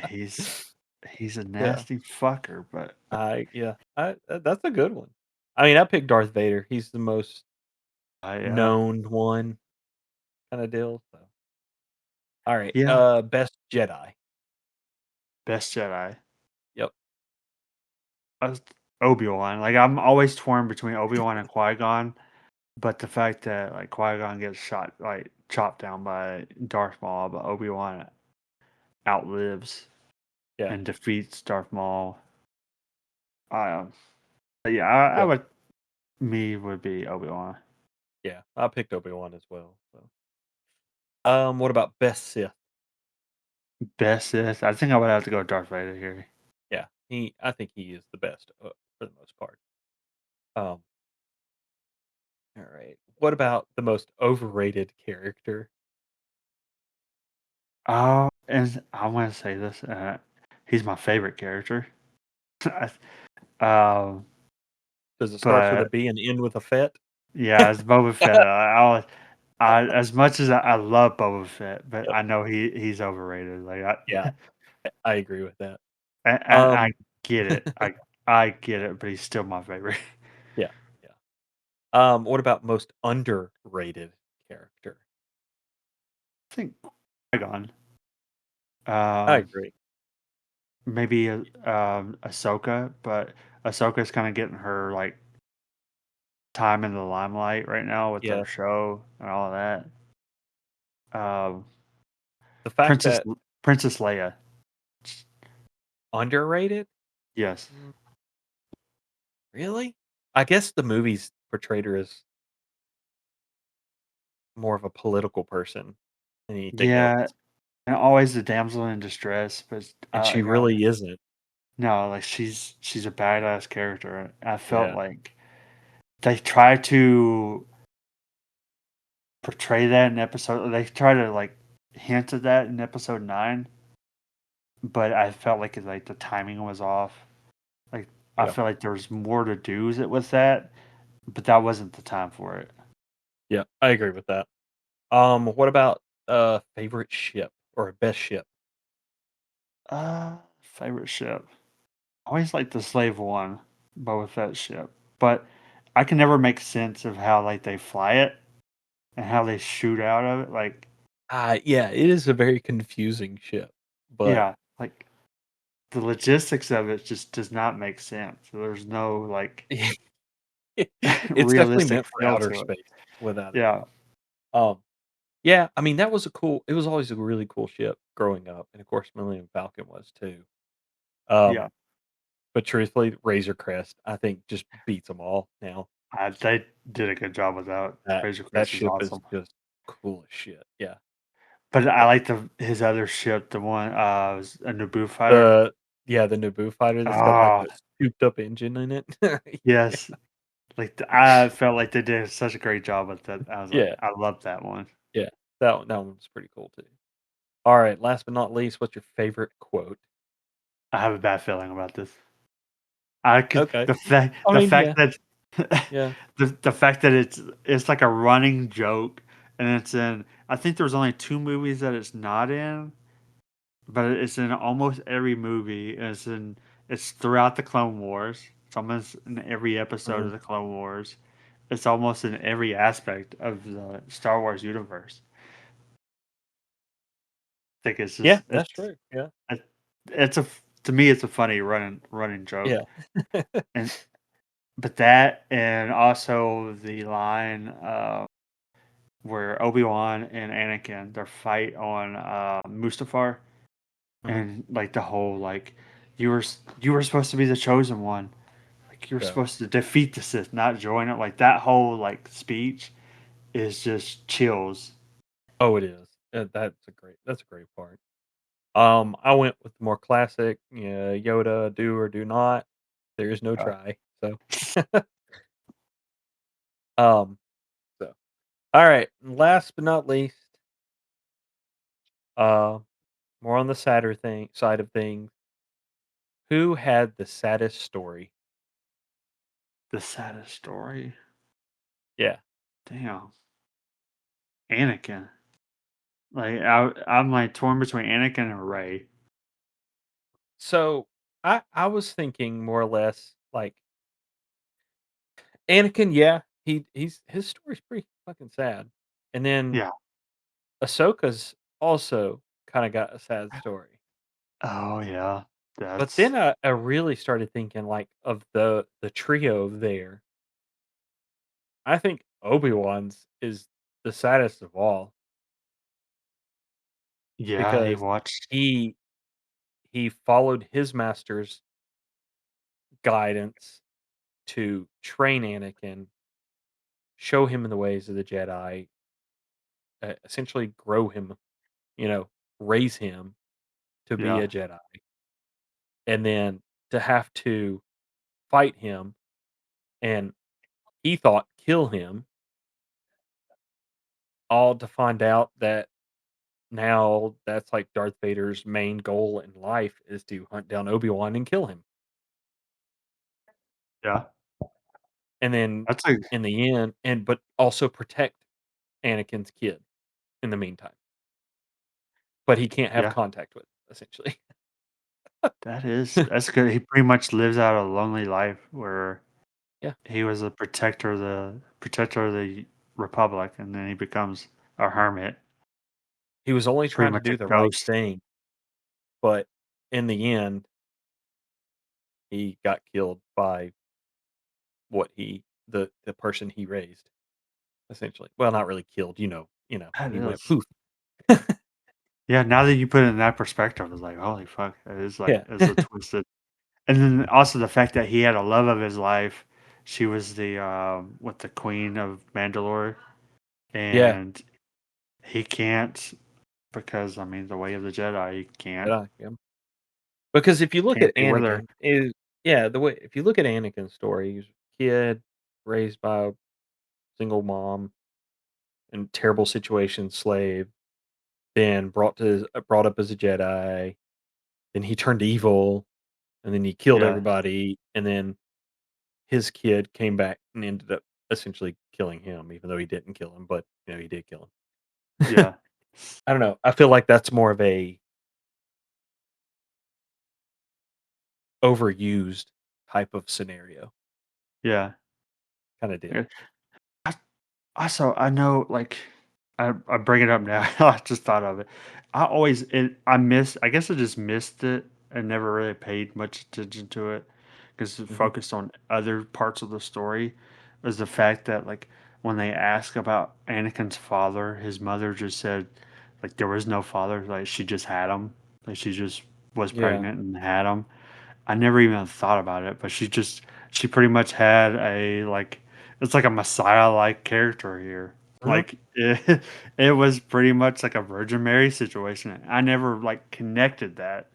he's he's a Yeah. nasty fucker, but That's a good one. I mean, I picked Darth Vader. He's the most I known one kind of deal. So, all right. yeah, Best Jedi. best Jedi. Yep. Obi-Wan. Like I'm always torn between Obi-Wan and Qui-Gon, but the fact that like Qui-Gon gets shot like chopped down by Darth Maul, but Obi-Wan outlives Yeah. and defeats Darth Maul. Um, yeah, I Yeah. would me would be Obi-Wan. Yeah. I picked Obi Wan as well. So, what about best Sith? Best Sith. I think I would have to go Darth Vader here. Yeah, I think he is the best for the most part. Um, all right. What about the most overrated character? Oh, and I want to say this. He's my favorite character. um, Does it starts with a but B and end with a Fett? yeah, it's Boba Fett. As much as I love Boba Fett, but Yep. I know he's overrated. Like Yeah, I agree with that. and I Um, get it. I get it, but he's still my favorite. yeah, yeah. What about most underrated character? I think Qui-Gon. I Um, agree. maybe Ahsoka, but Ahsoka's kind of getting her like time in the limelight right now with their Yeah. show and all that. Um, The fact Princess that Princess Leia. underrated? Yes. Mm, really? I guess the movies portrayed her as more of a political person than anything else, Yeah, and always the damsel in distress, but, and she you know, really isn't. no, like, she's a badass character. I felt Yeah, like they try to portray that in they try to, like, hint at that in episode 9, but I felt like the timing was off. Like, I yeah, feel like there was more to do with that, but that wasn't the time for it. yeah, I agree with that. What about, favorite ship or best ship? Favorite ship. I always liked the Slave One, Boba Fett ship, but I can never make sense of how, like, they fly it and how they shoot out of it, like Yeah, it is a very confusing ship, but yeah, like, the logistics of it just does not make sense. There's no, like, it's definitely realistic meant for feel outer to it. space, without a Yeah, doubt. Um, yeah, I mean, that was a cool it was always a really cool ship growing up, and of course, Millennium Falcon was too. yeah. Um, but truthfully, Razor Crest, I think, just beats them all now. They did a good job with that. That Razor that Crest is ship is awesome. just cool as shit, yeah. But I But like his other ship, the one, was a Naboo fighter. the yeah, the Naboo fighter that's got, like, Ah, the souped up engine in it. yes. Like, I felt like they did such a great job with that. I was like, Yeah, I love that one. yeah, that one's pretty cool too. Alright, last but not least, what's your favorite quote? I have a bad feeling about this. I could Okay. I the mean, fact yeah, that yeah, the fact that it's like a running joke and it's in I think there's only 2 movies that it's not in, but it's in almost every movie. It's throughout the Clone Wars. It's almost in every episode mhm. of the Clone Wars. It's almost in every aspect of the Star Wars universe. I think it's Yeah, just that's true, yeah, it it's a to me, it's a funny running joke. yeah. And but that and also the line, where Obi-Wan and Anakin, their fight on, Mustafar, Mhm, and, like, the whole, like, you were supposed to be the chosen one." Like, you're yeah. supposed to defeat the Sith, not join it. Like, that whole, like, speech is just chills. Oh, it is. That's a great part. I went with the more classic, yeah, Yoda, do or do not. There is no Uh, try, so, um, so alright, last but not least, uh, more on the sadder thing side of things, who had the saddest story? the saddest story. Yeah. Damn. Anakin. Like, I'm, like, torn between Anakin and Rey. So, I was thinking more or less, like, Anakin, yeah, he's his story's pretty fucking sad, and then Yeah. Ahsoka's also kinda got a sad story. Oh, yeah. But That's then I really started thinking, like, of the trio there. I think Obi-Wan's is the saddest of all yeah, you because watched he he followed his master's guidance to train Anakin, show him in the ways of the Jedi, essentially grow him, you know, raise him to be yeah, a Jedi, and then to have to fight him and he thought kill him, all to find out that now that's like Darth Vader's main goal in life is to hunt down Obi-Wan and kill him. yeah. And then That's a in the end but also protect Anakin's kid in the meantime. But he can't have yeah. contact with, essentially. That's good. He pretty much lives out a lonely life where Yeah. he was a protector of the Republic, and then he becomes a hermit, He was only pretty trying to much a do the right ghost. thing, but in the end, he got killed by what he the person he raised, essentially. Well, not really killed, That he went is. poof. Yeah, now that you put it in that perspective, it's like, holy fuck, it is like Yeah. it's a twisted. And then also the fact that he had a love of his life. She was the what the queen of Mandalore, Yeah. and he can't because I mean the way of the Jedi, he Yeah. Because if you look can't at be with her. Anakin, is yeah, the way if you look at Anakin's story, he's a kid raised by a single mom in terrible situation, slave, then brought up as a Jedi, then he turned evil, and then he killed Yeah, everybody, and then his kid came back and ended up essentially killing him, even though he didn't kill him, but he did kill him. yeah, I don't know. I feel like that's more of a overused type of scenario yeah. kind of Yeah. deal. Also, I know, like, I bring it up now. I just thought of it. I guess I just missed it and never really paid much attention to it because it Hmm. focused on other parts of the story. Was the fact that, like, when they ask about Anakin's father, his mother just said, like, there was no father. Like, she just had him. Like, she just was Yeah. pregnant and had him. I never even thought about it, but she pretty much had a like it's like a messiah like character here. Hmm. Like it was pretty much like a Virgin Mary situation. I never like connected that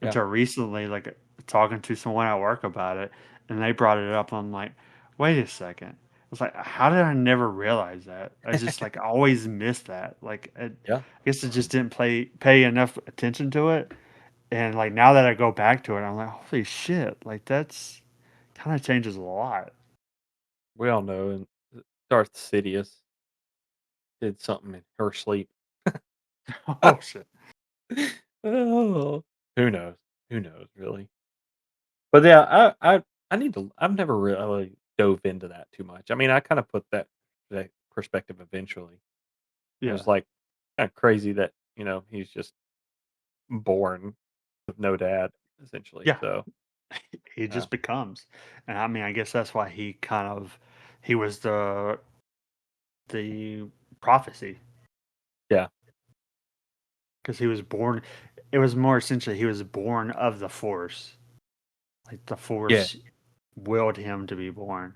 Yeah. until recently, like talking to someone at work about it, and they brought it up. I'm like, wait a second. I was like, how did I never realize that? I just like always missed that. Like, I Yeah. guess I just didn't pay enough attention to it, and, like, now that I go back to it, I'm like, "Holy shit," like, that's kinda changes a lot. We all know, and Darth Sidious did something in her sleep. Oh, shit. Oh, who knows? Who knows, really? But yeah, I need to. I've never really dove into that too much. I mean, I kind of put that perspective eventually. It was Yeah. like kind of crazy that he's just born with no dad, essentially. Yeah, So he yeah, just becomes, and, I mean, I guess that's why he was the prophecy yeah, because he was born it was more essentially he was born of the Force, like, the yeah. Force willed him to be born.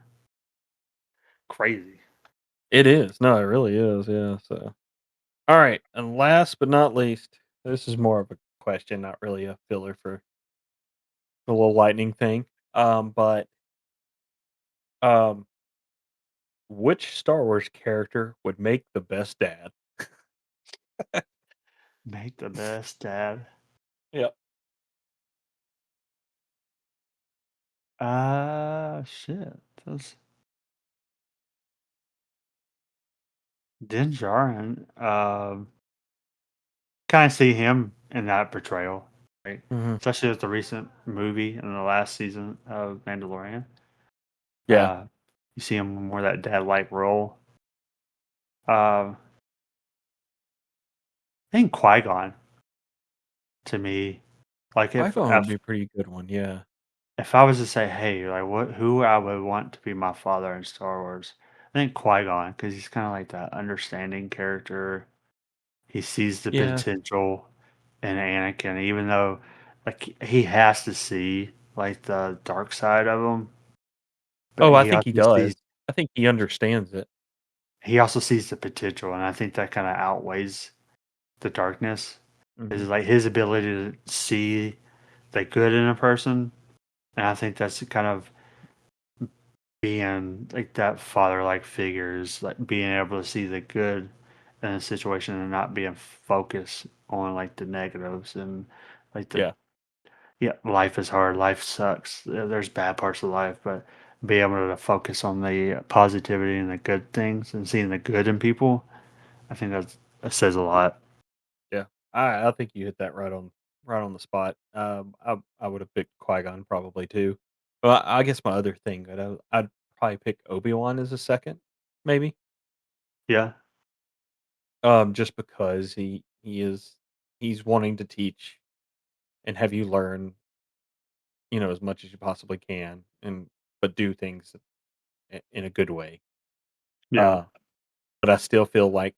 Crazy. It is. No, it really is. Yeah. So all right, and last but not least, this is more of a question, not really a filler for the little lightning thing. But um, which Star Wars character would make the best dad? Make the best dad. Yep. Shit, that's Din Djarin, kinda see him in that portrayal, right? Hmm. Especially with the recent movie and the last season of Mandalorian. Yeah. Uh, you see him in more that dad-like role. I think Qui-Gon to me, like Qui-Gon would be a pretty good one. Yeah. if I was to say, "Hey, like who I would want to be my father in Star Wars," I think Qui-Gon because he's kinda like that understanding character. He sees the Yeah. potential in Anakin, even though like he has to see like the dark side of him, but Oh, I think he does. I think he understands it. he also sees the potential, and I think that kind of outweighs the darkness. Hmm. Is like his ability to see the good in a person, and I think that's kind of being like that father-like figures, like being able to see the good in a situation and not being focused on like the negatives and like the Yeah. yeah, life is hard. Life sucks. There's bad parts of life, but be able to focus on the positivity and the good things and seeing the good in people, I think that says a lot. Yeah. I think you hit that right on the spot. I would have picked Qui-Gon probably too. Well, I guess my other thing that I'd probably pick Obi-Wan as a second, maybe. Yeah, Just because he's wanting to teach and have you learn, as much as you possibly can, and but do things. in a good way. Yeah. Uh, but I still feel like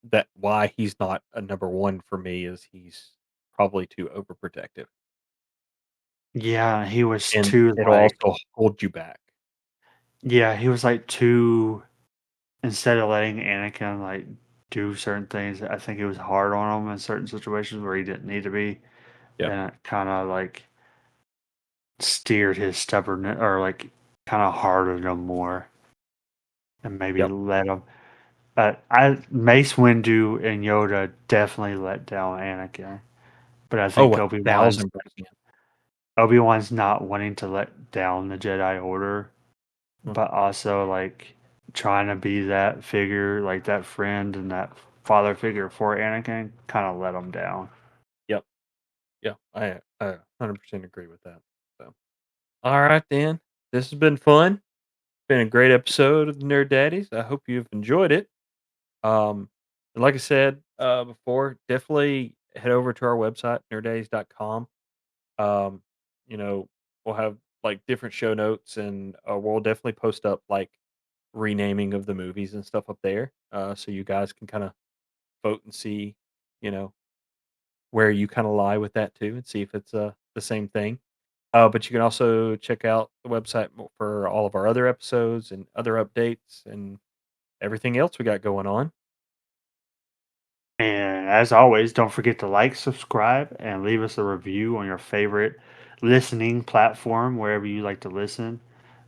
that why he's not a number 1 for me is he's probably too overprotective, Yeah, he was and too, it'll like also hold you back. yeah, he was, like, too instead of letting Anakin, like, do certain things, I think he was hard on him in certain situations where he didn't need to be, Yep, and it kinda, like, steered his stubbornness or, like, kinda hardened him more and maybe yep. let him I Mace Windu and Yoda definitely let down Anakin, but I Oh, think Obi-Wan's 1,000%. Obi-Wan's not wanting to let down the Jedi Order, Mhm. but also, like, trying to be that figure, like, that friend and that father figure for Anakin kinda let him down. Yep, yeah, I 100% agree with that, so alright then, this has been fun. Been a great episode of the Nerd Daddies. I hope you've enjoyed it. And like I said before, definitely head over to our website, nerddaddies.com. Um, you know, we'll have like different show notes and we'll definitely post up like renaming of the movies and stuff up there. So you guys can kind of vote and see, you know, where you kind of lie with that too and see if it's the same thing. But you can also check out the website for all of our other episodes and other updates and everything else we got going on. And as always, don't forget to like, subscribe, and leave us a review on your favorite listening platform, wherever you like to listen.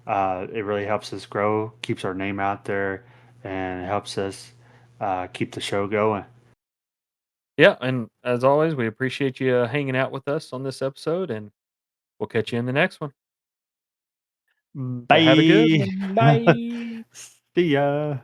It really helps us grow, keeps our name out there, and helps us keep the show going. Yeah, and as always, we appreciate you hanging out with us on this episode, and we'll catch you in the next one. So have a good Bye. one. Bye. See ya.